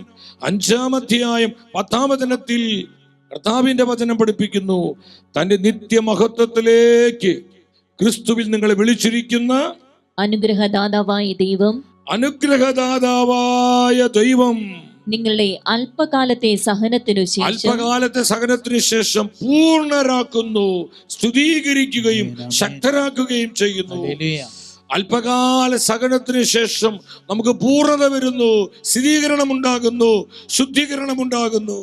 5-ാം അധ്യായം 10-ാം വചനത്തിൽ കർത്താവിന്റെ വചനം പഠിപ്പിക്കുന്നു, തന്റെ നിത്യമഹത്വത്തിലേക്ക് ക്രിസ്തുവിൽ നിങ്ങളെ വിളിച്ചിരിക്കുന്ന അനുഗ്രഹദാതാവായ ദൈവം നിങ്ങളുടെ അല്പകാലത്തെ സഹനത്തിനു ശേഷം പൂർണ്ണരാക്കുന്നു, സ്തുതീകരിക്കുകയും ശക്തരാക്കുകയും ചെയ്യുന്നു. അല്പകാല സഹനത്തിന് ശേഷം നമുക്ക് പൂർണ്ണത വരുന്നു, സ്ഥിരീകരണം ഉണ്ടാകുന്നു, ശുദ്ധീകരണം ഉണ്ടാകുന്നു.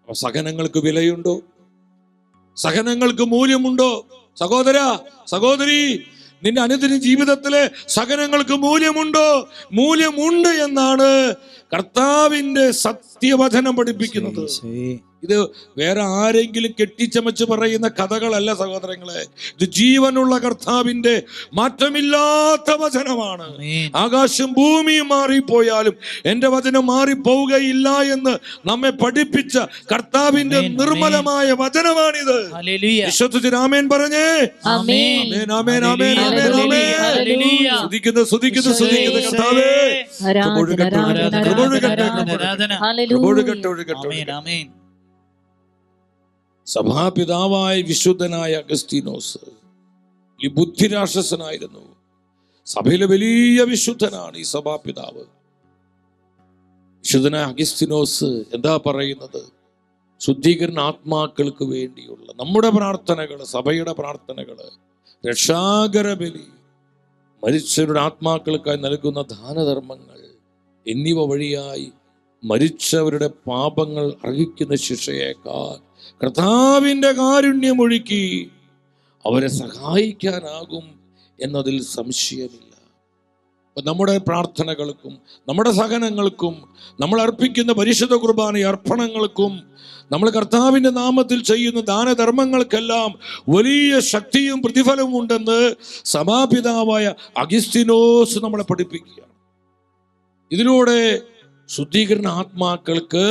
സഹനങ്ങൾക്ക് വിലയുണ്ടോ? സഹനങ്ങൾക്ക് മൂല്യമുണ്ടോ? സഹോദര, സഹോദരി, നിന്റെ അനുദിന ജീവിതത്തിലെ സഹനങ്ങൾക്ക് മൂല്യമുണ്ടോ? മൂല്യമുണ്ട് എന്നാണ് കർത്താവിന്റെ സത്യവചനം പഠിപ്പിക്കുന്നത്. ഇത് വേറെ ആരെങ്കിലും കെട്ടിച്ചമച്ച് പറയുന്ന കഥകളല്ല സഹോദരങ്ങളെ. ഇത് ജീവനുള്ള കർത്താവിന്റെ മാറ്റമില്ലാത്ത വചനമാണ്. ആകാശം ഭൂമിയും മാറിപ്പോയാലും എന്റെ വചനം മാറിപ്പോവുകയില്ല എന്ന് നമ്മെ പഠിപ്പിച്ച കർത്താവിന്റെ നിർമ്മലമായ വചനമാണിത്. വിശ്വസിച്ച് ആമേൻ പറഞ്ഞേ. സ്തുതിക്കുന്നു കർത്താവേ. സഭാപിതാവായ വിശുദ്ധനായ അഗസ്തീനോസ് ഈ ബുദ്ധിരാക്ഷസനായിരുന്നു. സഭയിലെ വലിയ വിശുദ്ധനാണ് ഈ സഭാപിതാവ്. വിശുദ്ധനായ അഗസ്തീനോസ് എന്താ പറയുന്നത്? ശുദ്ധീകരണ ആത്മാക്കൾക്ക് വേണ്ടിയുള്ള നമ്മുടെ പ്രാർത്ഥനകള്, സഭയുടെ പ്രാർത്ഥനകള്, രക്ഷാകര ബലി, മരിച്ചവരുടെ ആത്മാക്കൾക്കായി നൽകുന്ന ദാനധർമ്മങ്ങൾ എന്നിവ വഴിയായി മരിച്ചവരുടെ പാപങ്ങൾ അർഹിക്കുന്ന ശിക്ഷയേക്കാൾ കർത്താവിൻ്റെ കാരുണ്യമൊഴുക്കി അവരെ സഹായിക്കാനാകും എന്നതിൽ സംശയമില്ല. അപ്പം നമ്മുടെ പ്രാർത്ഥനകൾക്കും നമ്മുടെ സഹനങ്ങൾക്കും നമ്മൾ അർപ്പിക്കുന്ന പരിശുദ്ധ കുർബാന അർപ്പണങ്ങൾക്കും നമ്മൾ കർത്താവിൻ്റെ നാമത്തിൽ ചെയ്യുന്ന ദാനധർമ്മങ്ങൾക്കെല്ലാം വലിയ ശക്തിയും പ്രതിഫലവും ഉണ്ടെന്ന് സഭാപിതാവായ അഗസ്തീനോസ് നമ്മളെ പഠിപ്പിക്കുകയാണ്. ഇതിലൂടെ ശുദ്ധീകരണ ആത്മാക്കൾക്ക്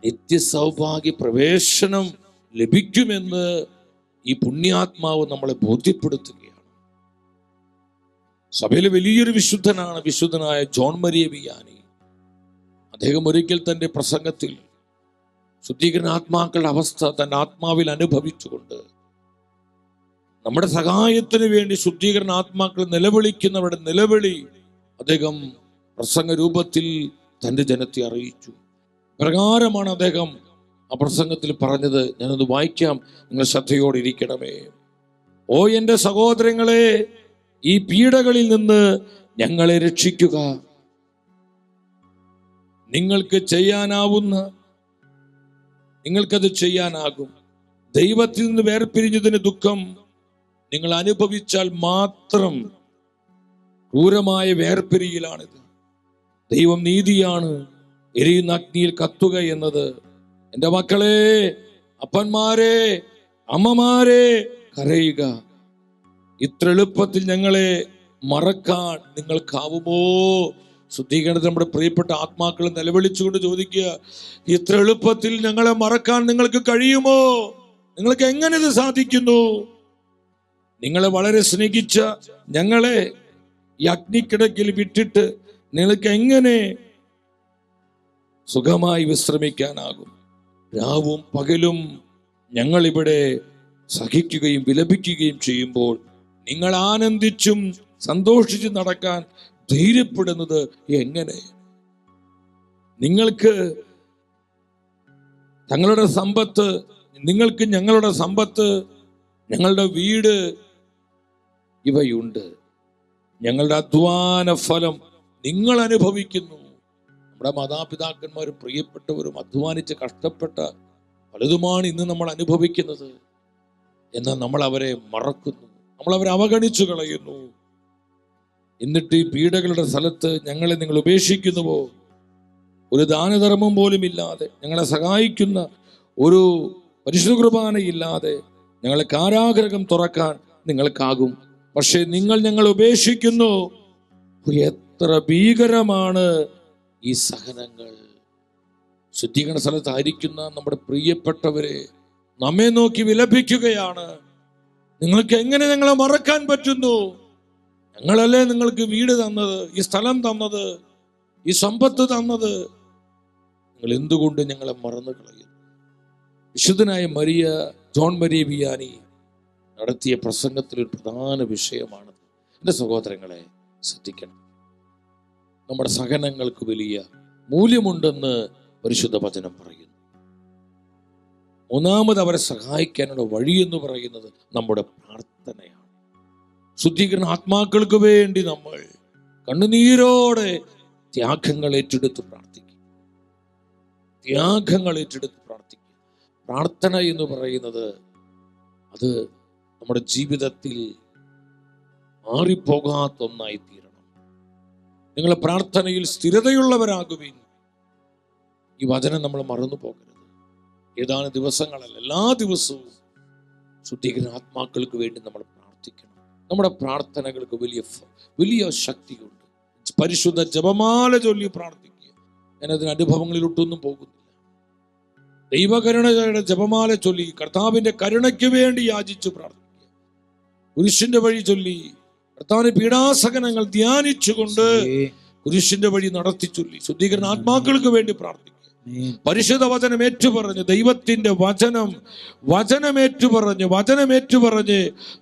നിത്യസൗഭാഗ്യ പ്രവേശനം ലഭിക്കുമെന്ന് ഈ പുണ്യാത്മാവ് നമ്മളെ ബോധ്യപ്പെടുത്തുകയാണ്. സഭയിലെ വലിയൊരു വിശുദ്ധനായ ജോൺ മരിയ വിയാനി. അദ്ദേഹം ഒരിക്കൽ തൻ്റെ പ്രസംഗത്തിൽ ശുദ്ധീകരണ ആത്മാക്കളുടെ അവസ്ഥ തൻ്റെ ആത്മാവിൽ അനുഭവിച്ചുകൊണ്ട് നമ്മുടെ സഹായത്തിന് വേണ്ടി ശുദ്ധീകരണ ആത്മാക്കൾ നിലവിളിക്കുന്നവരുടെ നിലവിളി അദ്ദേഹം പ്രസംഗ രൂപത്തിൽ തൻ്റെ ജനത്തെ അറിയിച്ചു. പ്രകാരമാണ് അദ്ദേഹം ആ പ്രസംഗത്തിൽ പറഞ്ഞത്. ഞാനത് വായിക്കാം, നിങ്ങൾ ശ്രദ്ധയോടെ ഇരിക്കണമേ. ഓ എൻ്റെ സഹോദരങ്ങളെ, ഈ പീഡകളിൽ നിന്ന് ഞങ്ങളെ രക്ഷിക്കുക. നിങ്ങൾക്കത് ചെയ്യാനാകും. ദൈവത്തിൽ നിന്ന് വേർപിരിഞ്ഞതിന് ദുഃഖം നിങ്ങൾ അനുഭവിച്ചാൽ മാത്രം ക്രൂരമായ വേർപിരിയലാണിത്. ദൈവം നീതിയാണ്. എരിയുന്ന അഗ്നിയിൽ കത്തുക എന്നത്. എൻ്റെ മക്കളെ, അപ്പന്മാരെ, അമ്മമാരെ, കരയുക. ഇത്ര എളുപ്പത്തിൽ ഞങ്ങളെ മറക്കാൻ നിങ്ങൾക്കാവുമോ? ശുദ്ധീകരണത്തിൽ നമ്മുടെ പ്രിയപ്പെട്ട ആത്മാക്കൾ നിലവിളിച്ചുകൊണ്ട് ചോദിക്കുക, ഇത്ര എളുപ്പത്തിൽ ഞങ്ങളെ മറക്കാൻ നിങ്ങൾക്ക് കഴിയുമോ? നിങ്ങൾക്ക് എങ്ങനെ ഇത് സാധിക്കുന്നു? നിങ്ങളെ വളരെ സ്നേഹിച്ച ഞങ്ങളെ ഈ അഗ്നിക്കിടക്കിൽ വിട്ടിട്ട് നിങ്ങൾക്ക് എങ്ങനെ സുഖമായി വിശ്രമിക്കാനാകും? രാവും പകലും ഞങ്ങളിവിടെ സഹിക്കുകയും വിലപിക്കുകയും ചെയ്യുമ്പോൾ നിങ്ങൾ ആനന്ദിച്ചും സന്തോഷിച്ചും നടക്കാൻ ധൈര്യപ്പെടുന്നത് എങ്ങനെ? നിങ്ങൾക്ക് ഞങ്ങളുടെ സമ്പത്ത്, നിങ്ങൾക്ക് ഞങ്ങളുടെ സമ്പത്ത്, ഞങ്ങളുടെ വീട് ഇവയുണ്ട്. ഞങ്ങളുടെ അധ്വാന ഫലം നിങ്ങൾ അനുഭവിക്കുന്നു. നമ്മുടെ മാതാപിതാക്കന്മാരും പ്രിയപ്പെട്ടവരും അധ്വാനിച്ച് കഷ്ടപ്പെട്ട പലതുമാണ് ഇന്ന് നമ്മൾ അനുഭവിക്കുന്നത്. എന്നാൽ നമ്മൾ അവരെ മറക്കുന്നു, നമ്മൾ അവരെ അവഗണിച്ചു കളയുന്നു. എന്നിട്ട് ഈ പീഡകളുടെ സ്ഥലത്ത് ഞങ്ങളെ നിങ്ങൾ ഉപേക്ഷിക്കുന്നുവോ? ഒരു ദാനധർമ്മം പോലും ഇല്ലാതെ, ഞങ്ങളെ സഹായിക്കുന്ന ഒരു പരിശുദ്ധ കുർബാനയില്ലാതെ ഞങ്ങളെ കാരാഗൃഹം തുറക്കാൻ നിങ്ങൾക്കാകും. പക്ഷേ നിങ്ങൾ ഞങ്ങൾ ഉപേക്ഷിക്കുന്നു. എത്ര ഭീകരമാണ് ഈ സഹനങ്ങൾ! ശുദ്ധീകരണ സ്ഥലത്തായിരിക്കുന്ന നമ്മുടെ പ്രിയപ്പെട്ടവരെ നമ്മെ നോക്കി വിലപിക്കുകയാണ്. നിങ്ങൾക്ക് എങ്ങനെ ഞങ്ങളെ മറക്കാൻ പറ്റുന്നു? ഞങ്ങളല്ലേ നിങ്ങൾക്ക് വീട് തന്നത്, ഈ സ്ഥലം തന്നത്, ഈ സമ്പത്ത് തന്നത്. നിങ്ങൾ എന്തുകൊണ്ട് ഞങ്ങളെ മറന്നു കളയുന്നു? വിശുദ്ധനായ ജോൺ മരിയ വിയാനി നടത്തിയ പ്രസംഗത്തിൽ ഒരു പ്രധാന വിഷയമാണ്. എൻ്റെ സഹോദരങ്ങളെ, ശ്രദ്ധിക്കണം. നമ്മുടെ സഹനങ്ങൾക്ക് വലിയ മൂല്യമുണ്ടെന്ന് പരിശുദ്ധ വചനം പറയുന്നു. മൂന്നാമത് അവരെ സഹായിക്കാനുള്ള വഴി എന്ന് പറയുന്നത് നമ്മുടെ പ്രാർത്ഥനയാണ്. ശുദ്ധീകരണ ആത്മാക്കൾക്ക് വേണ്ടി നമ്മൾ കണ്ണുനീരോടെ ത്യാഗങ്ങൾ ഏറ്റെടുത്ത് പ്രാർത്ഥിക്കും. പ്രാർത്ഥന എന്ന് പറയുന്നത് അത് നമ്മുടെ ജീവിതത്തിൽ മാറിപ്പോകാത്ത ഒന്നായി തീരണം. നിങ്ങളെ പ്രാർത്ഥനയിൽ സ്ഥിരതയുള്ളവരാകുവിൻ. ഈ വചനം നമ്മൾ മറന്നു പോകരുത്. ഏതാനും ദിവസങ്ങളല്ല, എല്ലാ ദിവസവും ശുദ്ധീകരണ ആത്മാക്കൾക്ക് വേണ്ടി നമ്മൾ പ്രാർത്ഥിക്കണം. നമ്മുടെ പ്രാർത്ഥനകൾക്ക് വലിയ ശക്തിയുണ്ട്. പരിശുദ്ധ ജപമാല ചൊല്ലി പ്രാർത്ഥിക്കുക. ഞാനതിന് അനുഭവങ്ങളിലൊട്ടൊന്നും പോകുന്നില്ല. ദൈവകരുണയുടെ ജപമാല ചൊല്ലി കർത്താവിന്റെ കരുണയ്ക്ക് വേണ്ടി യാചിച്ചു പ്രാർത്ഥിക്കുക. കുരിശിന്റെ വഴി ചൊല്ലി കർത്താവിന്റെ പീഡാസഹനങ്ങൾ ധ്യാനിച്ചുകൊണ്ട് കുരിശിന്റെ വഴി നടത്തി ചൊല്ലി ശുദ്ധീകരണ ആത്മാക്കൾക്ക് വേണ്ടി പ്രാർത്ഥിക്കുക. പരിശുദ്ധ വചനം ഏറ്റുപറഞ്ഞ്, ദൈവത്തിന്റെ വചനമേറ്റുപറഞ്ഞ്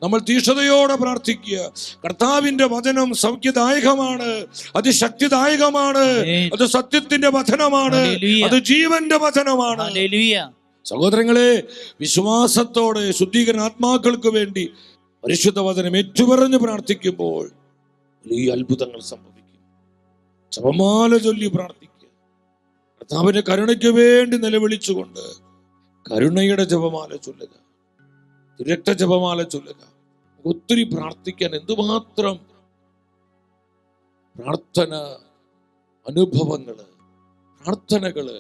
നമ്മൾ തീഷ്ണതയോടെ പ്രാർത്ഥിക്കുക. കർത്താവിന്റെ വചനം സൗഖ്യദായകമാണ്, അത് ശക്തിദായകമാണ്, അത് സത്യത്തിന്റെ വചനമാണ്, അത് ജീവന്റെ വചനമാണ്. സഹോദരങ്ങളെ, വിശ്വാസത്തോടെ ശുദ്ധീകരണ ആത്മാക്കൾക്ക് വേണ്ടി പരിശുദ്ധ വചനം ഏറ്റുപറഞ്ഞ് പ്രാർത്ഥിക്കുമ്പോൾ വലിയ അത്ഭുതങ്ങൾ സംഭവിക്കും. ജപമാല ചൊല്ലി പ്രാർത്ഥിക്കുക. കർത്താവിന്റെ കരുണയ്ക്ക് വേണ്ടി നിലവിളിച്ചുകൊണ്ട് കരുണയുടെ ജപമാല ചൊല്ലുക, രക്ത ജപമാല ചൊല്ലുക. ഒത്തിരി പ്രാർത്ഥിക്കാൻ, എന്തുമാത്രം പ്രാർത്ഥന അനുഭവങ്ങള്, പ്രാർത്ഥനകള്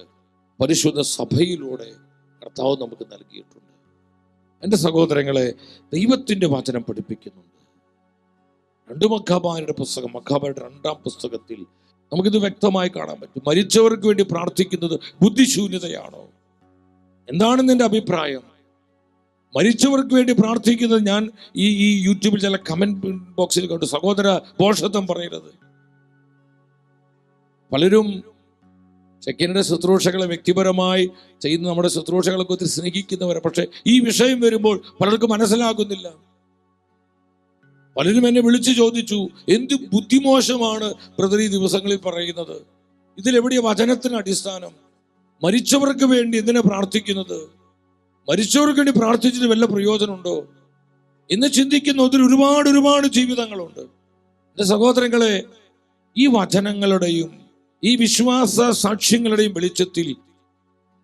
പരിശുദ്ധ സഭയിലൂടെ കർത്താവ് നമുക്ക് നൽകിയിട്ടുണ്ട്. എൻ്റെ സഹോദരങ്ങളെ, ദൈവത്തിൻ്റെ വചനം പഠിപ്പിക്കുന്നുണ്ട്. 2 മക്കാബായരുടെ പുസ്തകം, മക്കാബായരുടെ 2-ാം പുസ്തകത്തിൽ നമുക്കിത് വ്യക്തമായി കാണാൻ പറ്റും. മരിച്ചവർക്ക് വേണ്ടി പ്രാർത്ഥിക്കുന്നത് ബുദ്ധിശൂന്യതയാണോ? എന്താണ് നിന്റെ അഭിപ്രായം? മരിച്ചവർക്ക് വേണ്ടി പ്രാർത്ഥിക്കുന്നത്, ഞാൻ ഈ യൂട്യൂബിൽ ചില കമന്റ് ബോക്സിൽ കണ്ടു, സഹോദര ഭോഷത്വം പറയരുത്. പലരും ചെക്കൻ്റെ ശുശ്രൂഷകളെ വ്യക്തിപരമായി ചെയ്യുന്ന നമ്മുടെ ശുശ്രൂഷകളൊക്കെ ഒത്തിരി സ്നേഹിക്കുന്നവരെ, പക്ഷെ ഈ വിഷയം വരുമ്പോൾ പലർക്കും മനസ്സിലാകുന്നില്ല. പലരും എന്നെ വിളിച്ചു ചോദിച്ചു, എന്ത് ബുദ്ധിമോശമാണ് ബ്രദർ ഈ ദിവസങ്ങളിൽ പറയുന്നത്? ഇതിലെവിടെയാ വചനത്തിന് അടിസ്ഥാനം? മരിച്ചവർക്ക് വേണ്ടി എന്തിനാ പ്രാർത്ഥിക്കുന്നത്? മരിച്ചവർക്ക് വേണ്ടി പ്രാർത്ഥിച്ചിട്ട് വല്ല പ്രയോജനമുണ്ടോ എന്ന് ചിന്തിക്കുന്ന ഒരുപാട് ജീവിതങ്ങളുണ്ട്. എൻ്റെ സഹോദരങ്ങളെ, ഈ വചനങ്ങളുടെയും ഈ വിശ്വാസ സാക്ഷ്യങ്ങളുടെയും വെളിച്ചത്തിൽ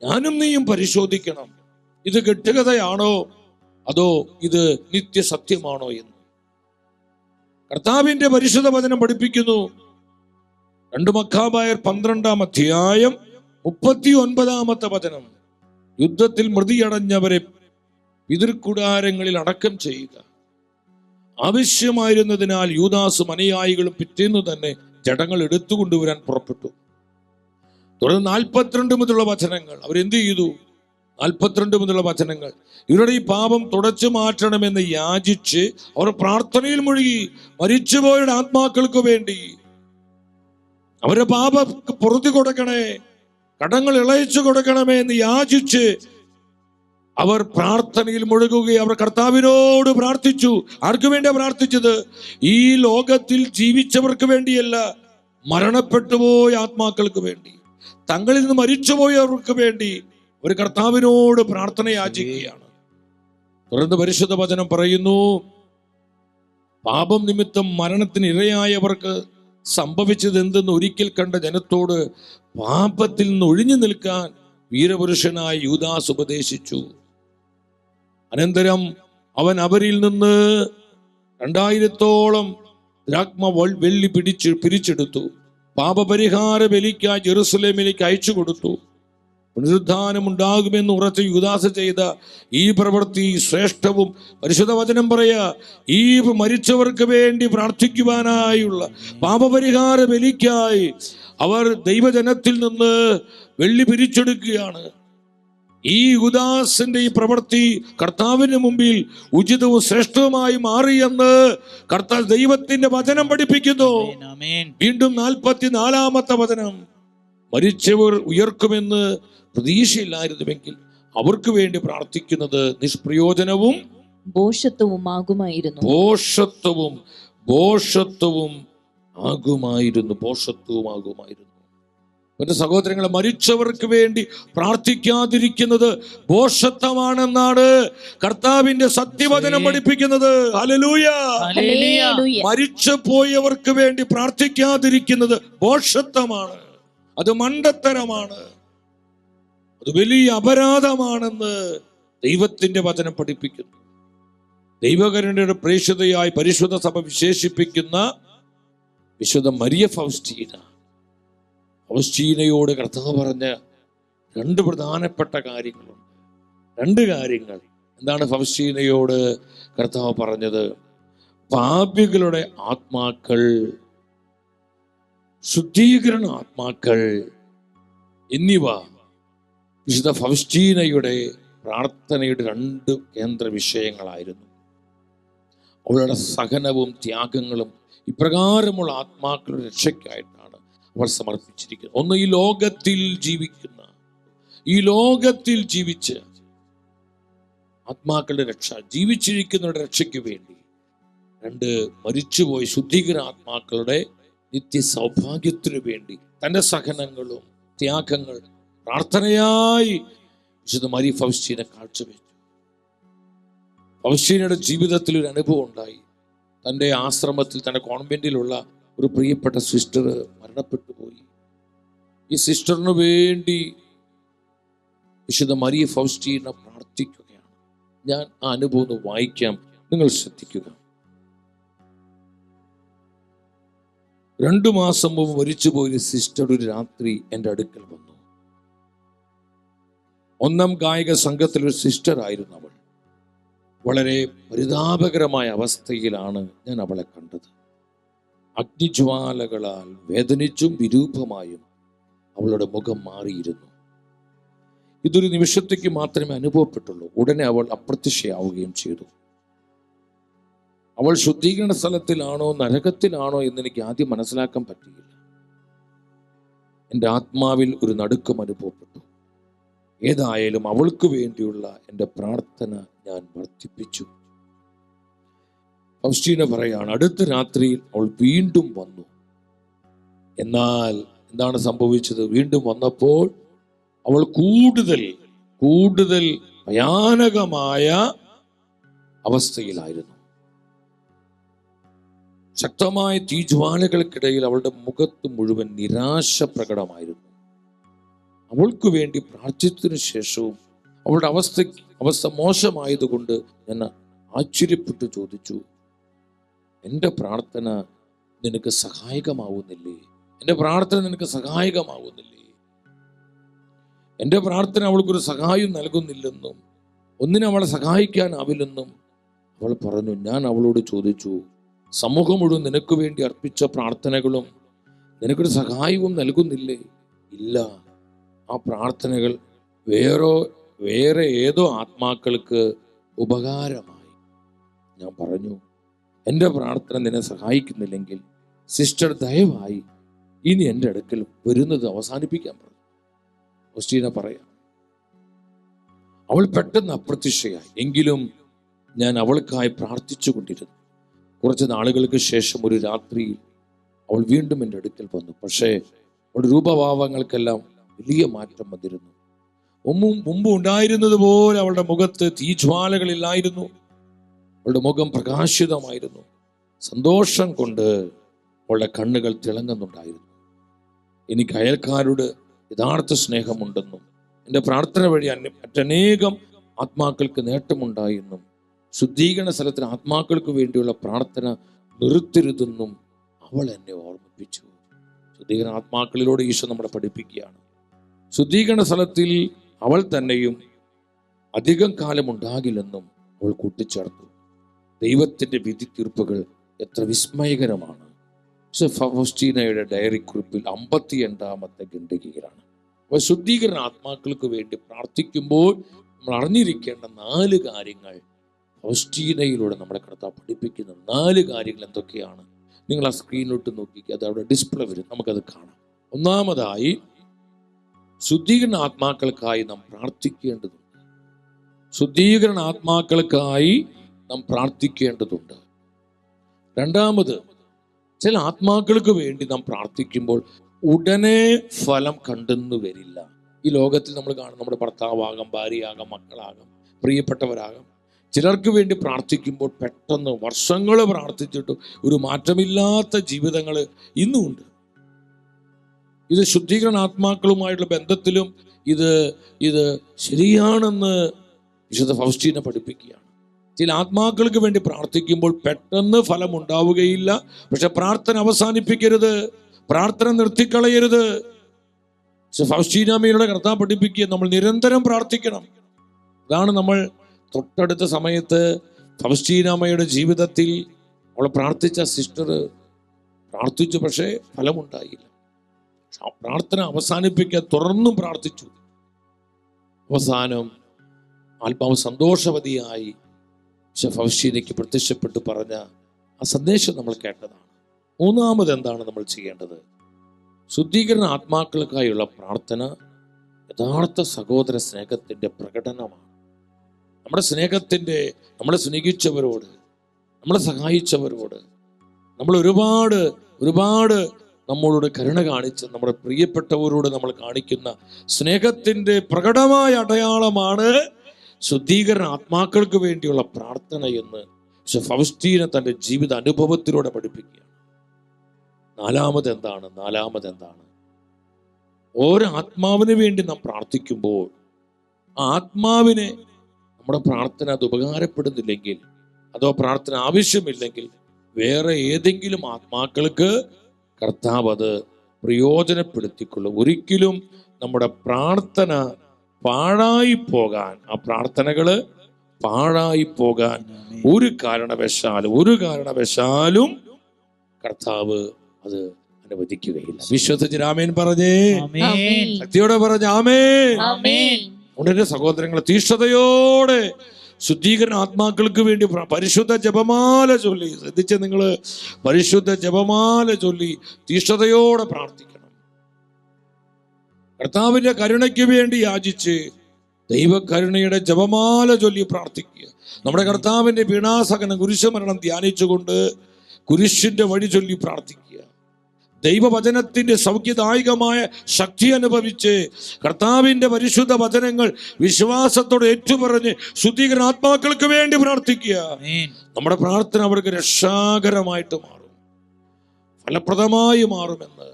ഞാനും നീയും പരിശോധിക്കണം, ഇത് കെട്ടുകഥയാണോ അതോ ഇത് നിത്യസത്യമാണോ എന്ന്. കർത്താവിന്റെ പരിശുദ്ധ വചനം പഠിപ്പിക്കുന്നു. 2 മക്കാബായർ 12-ാം അധ്യായം 39-ാമത്തെ വചനം, യുദ്ധത്തിൽ മൃതിയടഞ്ഞവരെ പിതൃകൂടാരങ്ങളിൽ അടക്കം ചെയ്യുക. ആവശ്യമായിരുന്നതിനാൽ യൂദാസും അനുയായികളും പിറ്റേന്നു തന്നെ ജഡങ്ങൾ എടുത്തുകൊണ്ടുവരാൻ പുറപ്പെട്ടു. തുടർന്ന് 42 മുതലുള്ള വചനങ്ങൾ അവരെന്ത് ചെയ്തു? 42 മുതലുള്ള വചനങ്ങൾ, ഇവരുടെ ഈ പാപം തുടച്ചു മാറ്റണമെന്ന് യാചിച്ച് അവർ പ്രാർത്ഥനയിൽ മുഴുകി. മരിച്ചുപോയുടെ ആത്മാക്കൾക്ക് വേണ്ടി അവരുടെ പാപം പുറത്തു കൊടുക്കണേ, കടങ്ങൾ ഇളയിച്ചു കൊടുക്കണമേ എന്ന് യാചിച്ച് അവർ പ്രാർത്ഥനയിൽ മുഴുകുകയും അവർ കർത്താവിനോട് പ്രാർത്ഥിച്ചു. ആർക്കു വേണ്ടിയാ പ്രാർത്ഥിച്ചത്? ഈ ലോകത്തിൽ ജീവിച്ചവർക്ക് വേണ്ടിയല്ല, മരണപ്പെട്ടുപോയ ആത്മാക്കൾക്ക് വേണ്ടി, തങ്ങളിൽ നിന്ന് മരിച്ചുപോയവർക്ക് വേണ്ടി ഒരു കർത്താവിനോട് പ്രാർത്ഥന യാചിക്കുകയാണ്. തുടർന്ന് പരിശുദ്ധ വചനം പറയുന്നു, പാപം നിമിത്തം മരണത്തിന് ഇരയായവർക്ക് സംഭവിച്ചത് എന്തെന്ന് ഒരിക്കൽ കണ്ട ജനത്തോട് പാപത്തിൽ നിന്ന് ഒഴിഞ്ഞു നിൽക്കാൻ വീരപുരുഷനായ യൂദാസ് ഉപദേശിച്ചു. അനന്തരം അവൻ അവരിൽ നിന്ന് 2000-ഓളം ദ്രാഗ്മ വെള്ളി പിരിച്ചെടുത്തു. പാപപരിഹാര ബലിക്കായി ജെറുസലേമിലേക്ക് അയച്ചു കൊടുത്തു. പുനരുദ്ധാനം ഉണ്ടാകുമെന്ന് ഉറച്ച യൂദാസ് ചെയ്ത ഈ പ്രവൃത്തി ശ്രേഷ്ഠവും, പരിശുദ്ധ വചനം പറയാ, ഈ മരിച്ചവർക്ക് വേണ്ടി പ്രാർത്ഥിക്കുവാനായുള്ള പാപപരിഹാര ബലിക്കായി അവർ ദൈവജനത്തിൽ നിന്ന് വെള്ളി പിരിച്ചെടുക്കുകയാണ്. ഈ യൂദാസിന്റെ ഈ പ്രവൃത്തി കർത്താവിന് മുമ്പിൽ ഉചിതവും ശ്രേഷ്ഠവുമായി മാറിയെന്ന് കർത്താവ് ദൈവത്തിന്റെ വചനം പഠിപ്പിക്കുന്നു. വീണ്ടും 44-ാമത്തെ വചനം, മരിച്ചവർ ഉയർക്കുമെന്ന് പ്രതീക്ഷയില്ലായിരുന്നുവെങ്കിൽ അവർക്ക് വേണ്ടി പ്രാർത്ഥിക്കുന്നത് നിഷ്പ്രയോജനവും ഭോഷത്വവുമാകുമായിരുന്നു. എന്റെ സഹോദരങ്ങളെ, മരിച്ചവർക്ക് വേണ്ടി പ്രാർത്ഥിക്കാതിരിക്കുന്നത് ഭോഷത്വമാണെന്നാണ് കർത്താവിന്റെ സത്യവചനം പഠിപ്പിക്കുന്നത്. ഹല്ലേലൂയ. മരിച്ചു പോയവർക്ക് വേണ്ടി പ്രാർത്ഥിക്കാതിരിക്കുന്നത് ഭോഷത്വമാണ്, അത് മണ്ടത്തരമാണ്, അത് വലിയ അപരാധമാണെന്ന് ദൈവത്തിന്റെ വചനം പഠിപ്പിക്കുന്നു. ദൈവകരുണയുടെ പ്രേക്ഷിതയായി പരിശുദ്ധ സഭ വിശേഷിപ്പിക്കുന്ന വിശുദ്ധ മരിയ ഫൗസ്റ്റീനയോട് കർത്താവ് പറഞ്ഞ 2 പ്രധാനപ്പെട്ട കാര്യങ്ങളുണ്ട്. 2 കാര്യങ്ങൾ. എന്താണ് ഫൗസ്റ്റീനയോട് കർത്താവ് പറഞ്ഞത്? പാപികളുടെ ആത്മാക്കൾ, ശുദ്ധീകരണ ആത്മാക്കൾ എന്നിവ വിശുദ്ധ ഫൗസ്റ്റീനയുടെ പ്രാർത്ഥനയുടെ 2 കേന്ദ്ര വിഷയങ്ങളായിരുന്നു. അവളുടെ സഹനവും ത്യാഗങ്ങളും ഇപ്രകാരമുള്ള ആത്മാക്കളുടെ രക്ഷയ്ക്കായിട്ടാണ് അവർ സമർപ്പിച്ചിരിക്കുന്നത്. ഒന്ന്, ഈ ലോകത്തിൽ ജീവിച്ച് ആത്മാക്കളുടെ രക്ഷ, ജീവിച്ചിരിക്കുന്നവരുടെ രക്ഷയ്ക്ക് വേണ്ടി. 2, മരിച്ചുപോയി ശുദ്ധീകരണ ആത്മാക്കളുടെ നിത്യ സൗഭാഗ്യത്തിനു വേണ്ടി തൻ്റെ സഹനങ്ങളും ത്യാഗങ്ങൾ പ്രാർത്ഥനയായി വിശുദ്ധ മരിയ ഫൗസ്റ്റീന കാഴ്ചവെച്ചു. ഫൗസ്റ്റീനയുടെ ജീവിതത്തിൽ ഒരു അനുഭവം ഉണ്ടായി. തൻ്റെ ആശ്രമത്തിൽ, തൻ്റെ കോൺവെന്റിലുള്ള ഒരു പ്രിയപ്പെട്ട സിസ്റ്റർ മരണപ്പെട്ടു പോയി. ഈ സിസ്റ്ററിന് വേണ്ടി വിശുദ്ധ മരിയ ഫൗസ്റ്റീന പ്രാർത്ഥിക്കുകയാണ്. ഞാൻ ആ അനുഭവം ഒന്ന് വായിക്കാം, നിങ്ങൾ ശ്രദ്ധിക്കുക. 2 മാസം മുമ്പ് മരിച്ചുപോയ സിസ്റ്റർ ഒരു രാത്രി എൻ്റെ അടുക്കൽ വന്നു. 1-ാം ഗായക സംഘത്തിലൊരു സിസ്റ്റർ ആയിരുന്നു അവൾ. വളരെ പരിതാപകരമായ അവസ്ഥയിലാണ് ഞാൻ അവളെ കണ്ടത്. അഗ്നിജ്വാലകളാൽ വേദനിച്ചും വിരൂപമായും അവളുടെ മുഖം മാറിയിരുന്നു. ഇതൊരു നിമിഷത്തേക്ക് മാത്രമേ അനുഭവപ്പെട്ടുള്ളൂ. ഉടനെ അവൾ അപ്രത്യക്ഷയാവുകയും ചെയ്തു. അവൾ ശുദ്ധീകരണ സ്ഥലത്തിലാണോ നരകത്തിലാണോ എന്ന് എനിക്ക് ആദ്യം മനസ്സിലാക്കാൻ പറ്റിയില്ല. എൻ്റെ ആത്മാവിൽ ഒരു നടുക്കം അനുഭവപ്പെട്ടു. ഏതായാലും അവൾക്ക് വേണ്ടിയുള്ള എൻ്റെ പ്രാർത്ഥന ഞാൻ വർദ്ധിപ്പിച്ചു. ഫൗസ്റ്റീന പറയാണ്, അടുത്ത രാത്രിയിൽ അവൾ വീണ്ടും വന്നു. എന്നാൽ എന്താണ് സംഭവിച്ചത്? വീണ്ടും വന്നപ്പോൾ അവൾ കൂടുതൽ ഭയാനകമായ അവസ്ഥയിലായിരുന്നു. ശക്തമായ തീജ്വാലകൾക്കിടയിൽ അവളുടെ മുഖത്ത് മുഴുവൻ നിരാശ പ്രകടമായിരുന്നു. അവൾക്ക് വേണ്ടി പ്രാർത്ഥിച്ചതിനു ശേഷവും അവളുടെ അവസ്ഥ മോശമായതുകൊണ്ട് ഞാൻ ആശ്ചര്യപ്പെട്ടു ചോദിച്ചു, എൻ്റെ പ്രാർത്ഥന നിനക്ക് സഹായകമാവുന്നില്ലേ? എൻ്റെ പ്രാർത്ഥന നിനക്ക് സഹായകമാവുന്നില്ലേ? എൻ്റെ പ്രാർത്ഥന അവൾക്കൊരു സഹായം നൽകുന്നില്ലെന്നും ഒന്നിനും അവളെ സഹായിക്കാനാവില്ലെന്നും അവൾ പറഞ്ഞു. ഞാൻ അവളോട് ചോദിച്ചു, സമൂഹം മുഴുവൻ നിനക്ക് വേണ്ടി അർപ്പിച്ച പ്രാർത്ഥനകളും നിനക്കൊരു സഹായവും നൽകുന്നില്ലേ? ഇല്ല, ആ പ്രാർത്ഥനകൾ വേറെ ഏതോ ആത്മാക്കൾക്ക് ഉപകാരമായി. ഞാൻ പറഞ്ഞു, എൻ്റെ പ്രാർത്ഥന നിന്നെ സഹായിക്കുന്നില്ലെങ്കിൽ സിസ്റ്റർ ദയവായി ഇനി എൻ്റെ അടുക്കൽ വരുന്നത് അവസാനിപ്പിക്കാൻ പറഞ്ഞു. ഫൗസ്റ്റീന പറയാം, അവൾ പെട്ടെന്ന് അപ്രത്യക്ഷയായി. എങ്കിലും ഞാൻ അവൾക്കായി പ്രാർത്ഥിച്ചു കൊണ്ടിരുന്നു. കുറച്ച് നാളുകൾക്ക് ശേഷം ഒരു രാത്രിയിൽ അവൾ വീണ്ടും എൻ്റെ അടുക്കൽ വന്നു. പക്ഷേ അവളുടെ രൂപഭാവങ്ങൾക്കെല്ലാം വലിയ മാറ്റം വന്നിരുന്നു. മുമ്പ് ഉണ്ടായിരുന്നത് പോലെ അവളുടെ മുഖത്ത് തീജ്വാലകളില്ലായിരുന്നു. അവളുടെ മുഖം പ്രകാശിതമായിരുന്നു. സന്തോഷം കൊണ്ട് അവളുടെ കണ്ണുകൾ തിളങ്ങുന്നുണ്ടായിരുന്നു. എനിക്ക് അയൽക്കാരോട് യഥാർത്ഥ സ്നേഹമുണ്ടെന്നും എൻ്റെ പ്രാർത്ഥന വഴി മറ്റനേകം ആത്മാക്കൾക്ക് നേട്ടമുണ്ടായെന്നും ശുദ്ധീകരണ സ്ഥലത്തിൽ ആത്മാക്കൾക്ക് വേണ്ടിയുള്ള പ്രാർത്ഥന നിർത്തരുതെന്നും അവൾ എന്നെ ഓർമ്മിപ്പിച്ചു. ശുദ്ധീകരണ ആത്മാക്കളിലൂടെ ഈശോ നമ്മളെ പഠിപ്പിക്കുകയാണ്. ശുദ്ധീകരണ സ്ഥലത്തിൽ അവൾ തന്നെയും അധികം കാലം ഉണ്ടാകില്ലെന്നും അവൾ കൂട്ടിച്ചേർത്തു. ദൈവത്തിൻ്റെ വിധി തീർപ്പുകൾ എത്ര വിസ്മയകരമാണ്. ഫൗസ്റ്റീനയുടെ ഡയറി കുറിപ്പിൽ 58-ാമത്തെ ഖണ്ഡികയിലാണ്. അപ്പോൾ ശുദ്ധീകരണ ആത്മാക്കൾക്ക് വേണ്ടി പ്രാർത്ഥിക്കുമ്പോൾ നമ്മൾ അറിഞ്ഞിരിക്കേണ്ട 4 കാര്യങ്ങൾ ഫൗസ്റ്റീനയിലൂടെ നമ്മുടെ കർത്താവ് പഠിപ്പിക്കുന്ന 4 കാര്യങ്ങൾ എന്തൊക്കെയാണ്? നിങ്ങൾ ആ സ്ക്രീനിലോട്ട് നോക്കിക്കുക, അത് അവിടെ ഡിസ്പ്ലേ വരും, നമുക്കത് കാണാം. ഒന്നാമതായി, ശുദ്ധീകരണ ആത്മാക്കൾക്കായി നാം പ്രാർത്ഥിക്കേണ്ടതുണ്ട്. ശുദ്ധീകരണ ആത്മാക്കൾക്കായി നാം പ്രാർത്ഥിക്കേണ്ടതുണ്ട്. രണ്ടാമത്, ചില ആത്മാക്കൾക്ക് വേണ്ടി നാം പ്രാർത്ഥിക്കുമ്പോൾ ഉടനെ ഫലം കണ്ടെന്നു വരില്ല. ഈ ലോകത്തിൽ നമ്മൾ കാണും, നമ്മുടെ ഭർത്താവാകാം, ഭാര്യയാകാം, മക്കളാകാം, പ്രിയപ്പെട്ടവരാകാം, ചിലർക്ക് വേണ്ടി പ്രാർത്ഥിക്കുമ്പോൾ പെട്ടെന്ന് വർഷങ്ങൾ പ്രാർത്ഥിച്ചിട്ടും ഒരു മാറ്റമില്ലാത്ത ജീവിതങ്ങൾ ഇന്നുമുണ്ട്. ഇത് ശുദ്ധീകരണ ആത്മാക്കളുമായിട്ടുള്ള ബന്ധത്തിലും ഇത് ശരിയാണെന്ന് വിശുദ്ധ ഫൗസ്റ്റീന പഠിപ്പിക്കുകയാണ്. ചില ആത്മാക്കൾക്ക് വേണ്ടി പ്രാർത്ഥിക്കുമ്പോൾ പെട്ടെന്ന് ഫലം ഉണ്ടാവുകയില്ല. പക്ഷെ പ്രാർത്ഥന അവസാനിപ്പിക്കരുത്, പ്രാർത്ഥന നിർത്തിക്കളയരുത്. ഫൗസ്റ്റീനാമ്മയുടെ കർത്താവ് പഠിപ്പിക്കുക, നമ്മൾ നിരന്തരം പ്രാർത്ഥിക്കണം. അതാണ് നമ്മൾ തൊട്ടടുത്ത സമയത്ത് ഫൗസ്റ്റീനാമ്മയുടെ ജീവിതത്തിൽ അവളെ പ്രാർത്ഥിച്ച സിസ്റ്റർ പ്രാർത്ഥിച്ചു, പക്ഷേ ഫലമുണ്ടായില്ല. പ്രാർത്ഥന അവസാനിപ്പിക്കാൻ തുറന്നും പ്രാർത്ഥിച്ചു. അവസാനം ആത്മാവ് സന്തോഷവതിയായി ഫൗസ്റ്റീനയ്ക്ക് പ്രത്യക്ഷപ്പെട്ട് പറഞ്ഞ ആ സന്ദേശം നമ്മൾ കേട്ടതാണ്. മൂന്നാമത് എന്താണ് നമ്മൾ ചെയ്യേണ്ടത്? ശുദ്ധീകരണ ആത്മാക്കൾക്കായുള്ള പ്രാർത്ഥന യഥാർത്ഥ സഹോദര സ്നേഹത്തിൻ്റെ പ്രകടനമാണ്. നമ്മുടെ സ്നേഹത്തിൻ്റെ, നമ്മളെ സ്നേഹിച്ചവരോട്, നമ്മളെ സഹായിച്ചവരോട്, നമ്മൾ ഒരുപാട് നമ്മളോട് കരുണ കാണിച്ച് നമ്മുടെ പ്രിയപ്പെട്ടവരോട് നമ്മൾ കാണിക്കുന്ന സ്നേഹത്തിൻ്റെ പ്രകടമായ അടയാളമാണ് ശുദ്ധീകരണ ആത്മാക്കൾക്ക് വേണ്ടിയുള്ള പ്രാർത്ഥന എന്ന് ഫൗസ്റ്റീന തൻ്റെ ജീവിത അനുഭവത്തിലൂടെ പഠിപ്പിക്കുകയാണ്. നാലാമത് എന്താണ്? ഓരോ ആത്മാവിന് വേണ്ടി നാം പ്രാർത്ഥിക്കുമ്പോൾ ആ ആത്മാവിനെ നമ്മുടെ പ്രാർത്ഥന അത് ഉപകാരപ്പെടുന്നില്ലെങ്കിൽ, അതോ പ്രാർത്ഥന ആവശ്യമില്ലെങ്കിൽ, വേറെ ഏതെങ്കിലും ആത്മാക്കൾക്ക് കർത്താവ് അത് പ്രയോജനപ്പെടുത്തിക്കൊള്ളും. ഒരിക്കലും നമ്മുടെ പ്രാർത്ഥന പാഴായി പോകാൻ, ആ പ്രാർത്ഥനകള് പാഴായി പോകാൻ ഒരു കാരണവശാലും കർത്താവ് അത് അനുവദിക്കുകയില്ല. വിശ്വസിച്ച് ആമേൻ പറഞ്ഞേ, ശക്തിയോടെ പറഞ്ഞ ആമേൻ. ഉടനെ സഹോദരങ്ങളെ, തീഷ്ണതയോടെ ശുദ്ധീകരണ ആത്മാക്കൾക്ക് വേണ്ടി പരിശുദ്ധ ജപമാല ചൊല്ലി, ശ്രദ്ധിച്ച് നിങ്ങള്, പരിശുദ്ധ ജപമാല ചൊല്ലി തീഷ്ണതയോടെ പ്രാർത്ഥിക്കണം. കർത്താവിന്റെ കരുണയ്ക്ക് വേണ്ടി യാചിച്ച് ദൈവകരുണയുടെ ജപമാല ചൊല്ലി പ്രാർത്ഥിക്കുക. നമ്മുടെ കർത്താവിന്റെ പീഡാസഹനം കുരിശുമരണം ധ്യാനിച്ചുകൊണ്ട് കുരിശിന്റെ വഴി ചൊല്ലി പ്രാർത്ഥിക്കുക. ദൈവവചനത്തിന്റെ സൗഖ്യദായകമായ ശക്തി അനുഭവിച്ച് കർത്താവിന്റെ പരിശുദ്ധ വചനങ്ങൾ വിശ്വാസത്തോടെ ഏറ്റുപറഞ്ഞ് ശുദ്ധീകരണ ആത്മാക്കൾക്ക് വേണ്ടി പ്രാർത്ഥിക്കുക. നമ്മുടെ പ്രാർത്ഥന അവർക്ക് രക്ഷാകരമായിട്ട് മാറും, ഫലപ്രദമായി മാറുമെന്ന്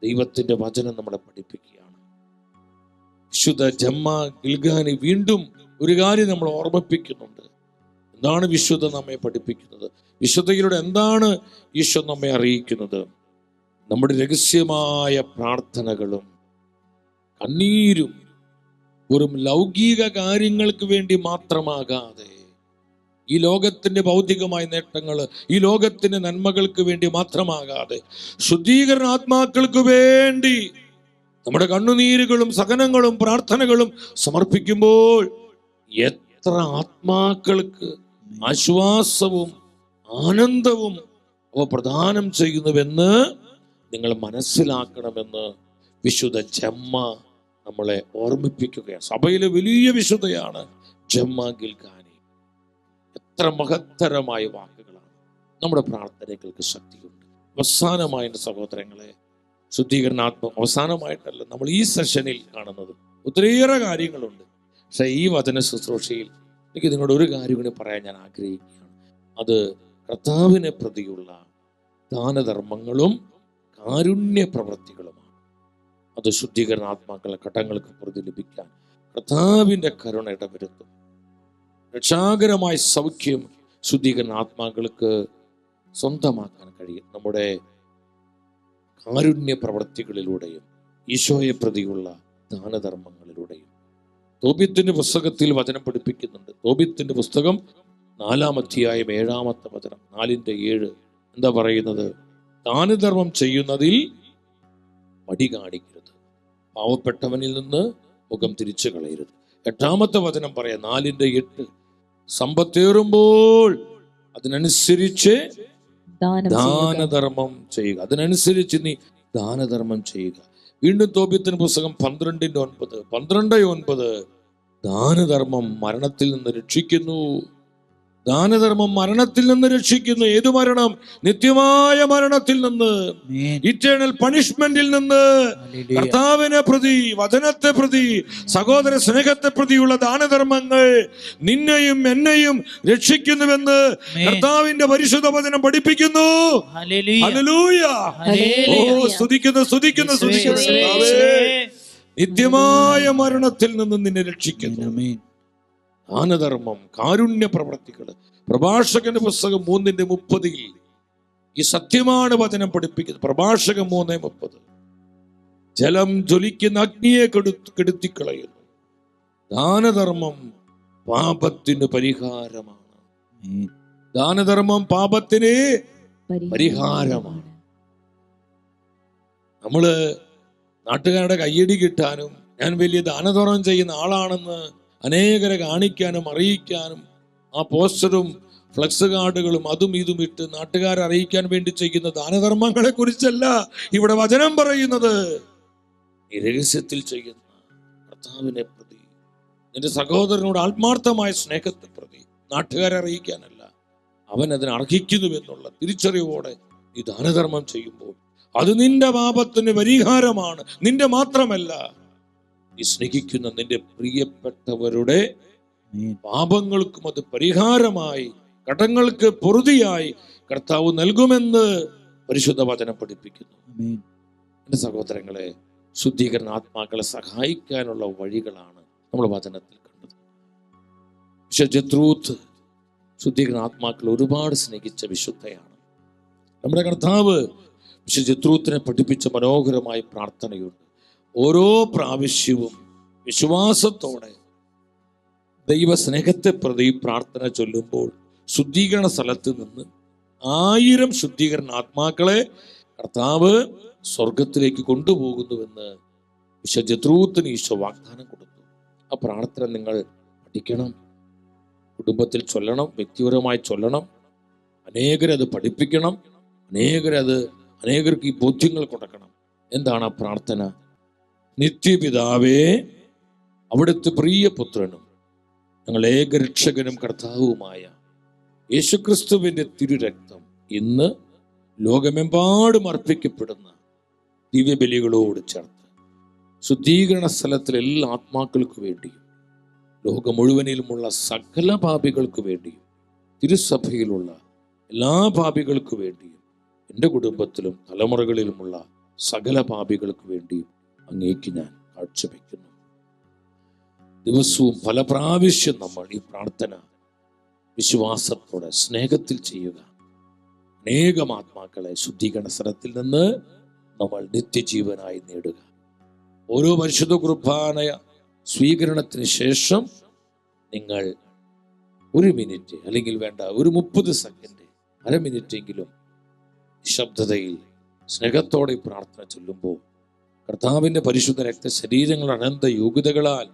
ദൈവത്തിന്റെ വചനം നമ്മളെ പഠിപ്പിക്കുകയാണ്. വിശുദ്ധ ജമ്മ ഗിൽഗാനി വീണ്ടും ഒരു കാര്യം നമ്മൾ ഓർമ്മിപ്പിക്കുന്നുണ്ട്. എന്താണ് വിശുദ്ധ നമ്മെ പഠിപ്പിക്കുന്നത്? വിശുദ്ധയിലൂടെ എന്താണ് ഈശോ നമ്മെ അറിയിക്കുന്നത്? നമ്മുടെ രഹസ്യമായ പ്രാർത്ഥനകളും കണ്ണീരും വെറും ലൗകിക കാര്യങ്ങൾക്ക് വേണ്ടി മാത്രമാകാതെ, ഈ ലോകത്തിന്റെ ഭൗതികമായ നേട്ടങ്ങൾ, ഈ ലോകത്തിന്റെ നന്മകൾക്ക് വേണ്ടി മാത്രമാകാതെ, ശുദ്ധീകരണ ആത്മാക്കൾക്ക് വേണ്ടി നമ്മുടെ കണ്ണുനീരുകളും സഹനങ്ങളും പ്രാർത്ഥനകളും സമർപ്പിക്കുമ്പോൾ എത്ര ആത്മാക്കൾക്ക് ആശ്വാസവും ആനന്ദവും അവ പ്രദാനം ചെയ്യുന്നുവെന്ന് നിങ്ങൾ മനസ്സിലാക്കണമെന്ന് വിശുദ്ധ ജമ്മ നമ്മളെ ഓർമ്മിപ്പിക്കുകയാണ്. സഭയിലെ വലിയ വിശുദ്ധയാണ് ജമ്മ ഗിൽഗാനി. എത്ര മഹത്തരമായ വാക്കുകളാണ്! നമ്മുടെ പ്രാർത്ഥനകൾക്ക് ശക്തിയുണ്ട്. അവസാനമായ സഹോദരങ്ങളെ, അവസാനമായിട്ടല്ല നമ്മൾ ഈ സെഷനിൽ കാണുന്നത് ഒത്തിരിയേറെ കാര്യങ്ങളുണ്ട്. പക്ഷെ ഈ വചന ശുശ്രൂഷയിൽ എനിക്ക് നിങ്ങളോട് ഒരു കാര്യം കൂടി പറയാൻ ഞാൻ ആഗ്രഹിക്കുകയാണ്. അത് കർത്താവിനെ പ്രതിയുള്ള ദാനധർമ്മങ്ങളും കാരുണ്യ പ്രവൃത്തികളുമാണ്. അത് ശുദ്ധീകരണ ആത്മാക്കളെ കടങ്ങൾക്ക് പ്രതിലഭിക്കാൻ കർത്താവിന്റെ കരുണ ഇടവരുത്തും. രക്ഷാകരമായ സൗഖ്യം ശുദ്ധീകരണ ആത്മാക്കൾക്ക് സ്വന്തമാക്കാൻ കഴിയും നമ്മുടെ കാരുണ്യ പ്രവൃത്തികളിലൂടെയും ഈശോയെ പ്രതിയുള്ള ദാനധർമ്മങ്ങളിലൂടെയും. തോബിത്തിന്റെ പുസ്തകത്തിൽ വചനം പഠിപ്പിക്കുന്നുണ്ട്. തോബിത്തിന്റെ പുസ്തകം 4-ാം അധ്യായം 7-ാമത്തെ വചനം 4:7 എന്താ പറയുന്നത്? ദാനധർമ്മം ചെയ്യുന്നതിൽ മടി കാണിക്കരുത്, പാവപ്പെട്ടവനിൽ നിന്ന് മുഖം തിരിച്ചു കളയരുത്. 8-ാമത്തെ വചനം പറയാം 4:8, സമ്പത്തേറുമ്പോൾ അതിനനുസരിച്ച് ദാനധർമ്മം ചെയ്യുക. അതിനനുസരിച്ച് നീ ദാനധർമ്മം ചെയ്യുക. വീണ്ടും തോബിയത്തിന് പുസ്തകം 12:9 ദാനധർമ്മം മരണത്തിൽ നിന്ന് രക്ഷിക്കുന്നു. ദാനധർമ്മം മരണത്തിൽ നിന്ന് രക്ഷിക്കുന്നു. ഏതു മരണം? നിത്യമായ മരണത്തിൽ നിന്ന്, ഇറ്റേണൽ പണിഷ്മെന്റിൽ നിന്ന്. കർത്താവിനെ പ്രതി, വചനത്തെ പ്രതി, സഹോദര സ്നേഹത്തെ പ്രതിയുള്ള ദാനധർമ്മങ്ങൾ നിന്നെയും എന്നെയും രക്ഷിക്കുന്നുവെന്ന് കർത്താവിന്റെ പരിശുദ്ധ വചനം പഠിപ്പിക്കുന്നു. ഹല്ലേലൂയ! ഓ, സ്തുതിക്കുന്നു. നിത്യമായ മരണത്തിൽ നിന്ന് നിന്നെ രക്ഷിക്കുന്നു. ദാനധർമ്മം, കാരുണ്യ പ്രവർത്തികൾ. പ്രഭാഷകന്റെ പുസ്തകം 3:30 ഈ സത്യമാണ് വചനം പഠിപ്പിക്കുന്നത്. പ്രഭാഷകൻ 3:30 ജലം ജ്വലിക്കുന്ന അഗ്നിയെ കെടുത്തിക്കളയുന്നു. ദാനധർമ്മം പാപത്തിന് പരിഹാരമാണ്. ദാനധർമ്മം പാപത്തിന് പരിഹാരമാണ്. നമ്മള് നാട്ടുകാരുടെ കയ്യടി കിട്ടാനും ഞാൻ വലിയ ദാനധർമ്മം ചെയ്യുന്ന ആളാണെന്ന് അനേകരെ കാണിക്കാനും അറിയിക്കാനും ആ പോസ്റ്ററും ഫ്ലക്സ് കാർഡുകളും അതും ഇതും ഇട്ട് നാട്ടുകാരെ അറിയിക്കാൻ വേണ്ടി ചെയ്യുന്ന ദാനധർമ്മങ്ങളെ കുറിച്ചല്ല ഇവിടെ വചനം പറയുന്നത്. ഈ രഹസ്യത്തിൽ ചെയ്യുന്ന കർത്താവിനെ പ്രതി, നിന്റെ സഹോദരനോട് ആത്മാർത്ഥമായ സ്നേഹത്തെ പ്രതി, നാട്ടുകാരെ അറിയിക്കാനല്ല, അവൻ അതിന് അർഹിക്കുന്നുവെന്നുള്ള തിരിച്ചറിവോടെ നീ ദാനധർമ്മം ചെയ്യുമ്പോൾ അത് നിന്റെ പാപത്തിന് പരിഹാരമാണ്. നിന്റെ മാത്രമല്ല, നീ സ്നേഹിക്കുന്ന നിന്റെ പ്രിയപ്പെട്ടവരുടെ പാപങ്ങൾക്കും അത് പരിഹാരമായി, കടങ്ങൾക്ക് പൊറുതിയായി കർത്താവ് നൽകുമെന്ന് പരിശുദ്ധ വചനം പഠിപ്പിക്കുന്നു. എന്റെ സഹോദരങ്ങളെ, ശുദ്ധീകരണ ആത്മാക്കളെ സഹായിക്കാനുള്ള വഴികളാണ് നമ്മൾ വചനത്തിൽ കണ്ടത്. പക്ഷെ ജത്രൂത്ത് ശുദ്ധീകരണ ആത്മാക്കൾ ഒരുപാട് സ്നേഹിച്ച വിശുദ്ധയാണ്. നമ്മുടെ കർത്താവ് പക്ഷെ ജത്രൂത്തിനെ പഠിപ്പിച്ച മനോഹരമായ പ്രാർത്ഥനയുണ്ട്. ഓരോ പ്രാവശ്യവും വിശ്വാസത്തോടെ ദൈവസ്നേഹത്തെ പ്രതി പ്രാർത്ഥന ചൊല്ലുമ്പോൾ ശുദ്ധീകരണ സ്ഥലത്ത് നിന്ന് 1000 ശുദ്ധീകരണ ആത്മാക്കളെ കർത്താവ് സ്വർഗത്തിലേക്ക് കൊണ്ടുപോകുന്നുവെന്ന് വിശുദ്ധ ജത്രൂത്തിന് ഈശോ വാഗ്ദാനം കൊടുത്തു. ആ പ്രാർത്ഥന നിങ്ങൾ പഠിക്കണം, കുടുംബത്തിൽ ചൊല്ലണം, വ്യക്തിപരമായി ചൊല്ലണം, അനേകരത് പഠിപ്പിക്കണം, അനേകർക്ക് ഈ ബോധ്യങ്ങൾ കൊടുക്കണം. എന്താണ് ആ പ്രാർത്ഥന? നിത്യപിതാവേ, അവിടുത്തെ പ്രിയപുത്രനും ഞങ്ങൾ ഏകരക്ഷകനും കർത്താവുമായ യേശുക്രിസ്തുവിന്റെ തിരുരക്തം ഇന്ന് ലോകമെമ്പാടും അർപ്പിക്കപ്പെടുന്ന ദിവ്യബലികളോട് ചേർത്ത് ശുദ്ധീകരണ സ്ഥലത്തിലെ എല്ലാ ആത്മാക്കൾക്ക് വേണ്ടിയും ലോകം മുഴുവനിലുമുള്ള സകല പാപികൾക്ക് വേണ്ടിയും തിരുസഭയിലുള്ള എല്ലാ പാപികൾക്ക് വേണ്ടിയും എൻ്റെ കുടുംബത്തിലും തലമുറകളിലുമുള്ള സകല പാപികൾക്ക് വേണ്ടിയും അങ്ങേക്ക് ഞാൻ കാഴ്ചവെക്കുന്നു. ദിവസവും പല പ്രാവശ്യം നമ്മൾ ഈ പ്രാർത്ഥന വിശ്വാസത്തോടെ സ്നേഹത്തിൽ ചെയ്യുക. അനേകം ആത്മാക്കളെ ശുദ്ധീകരണ സ്ഥലത്തിൽ നിന്ന് നമ്മൾ നിത്യജീവനായി നേടുക. ഓരോ പരിശുദ്ധ കുർബാന സ്വീകരണത്തിന് ശേഷം നിങ്ങൾ 1 മിനിറ്റ് അല്ലെങ്കിൽ വേണ്ട ഒരു 30 സെക്കൻഡ്, അര മിനിറ്റെങ്കിലും നിശബ്ദതയിൽ സ്നേഹത്തോടെ പ്രാർത്ഥന ചൊല്ലുമ്പോൾ കർത്താവിന്റെ പരിശുദ്ധ രക്തശരീരങ്ങളുടെ അനന്ത യോഗ്യതകളാൽ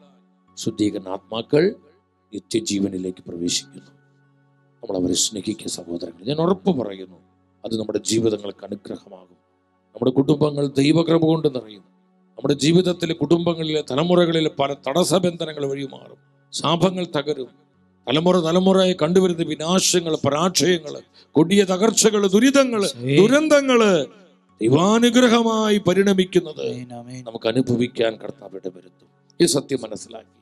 ശുദ്ധീകരണ ആത്മാക്കൾ നിത്യജീവനിലേക്ക് പ്രവേശിക്കുന്നു. നമ്മൾ അവരെ സ്നേഹിക്കുക സഹോദരങ്ങൾ. ഞാൻ ഉറപ്പ് പറയുന്നു, അത് നമ്മുടെ ജീവിതങ്ങൾക്ക് അനുഗ്രഹമാകും. നമ്മുടെ കുടുംബങ്ങൾ ദൈവകൃപ കൊണ്ട് നിറയും. നമ്മുടെ ജീവിതത്തിലെ കുടുംബങ്ങളിലെ തലമുറകളിലെ പല തടസ്സബന്ധനങ്ങൾ വഴി മാറും. ശാപങ്ങൾ തകരും. തലമുറയായി കണ്ടുവരുന്ന വിനാശങ്ങൾ, പരാജയങ്ങൾ, കൊടിയ തകർച്ചകൾ, ദുരന്തങ്ങള് ദൈവാനുഗ്രഹമായി പരിണമിക്കുന്നത് നമുക്ക് അനുഭവിക്കാൻ കർത്താവ് വരുത്തും. ഈ സത്യം മനസ്സിലാക്കി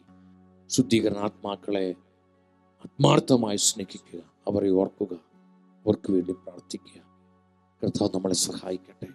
ശുദ്ധീകരണ ആത്മാക്കളെ ആത്മാർത്ഥമായി സ്നേഹിക്കുക, അവരെ ഓർക്കുക, അവർക്ക് വേണ്ടി പ്രാർത്ഥിക്കുക. കർത്താവ് നമ്മളെ സഹായിക്കട്ടെ.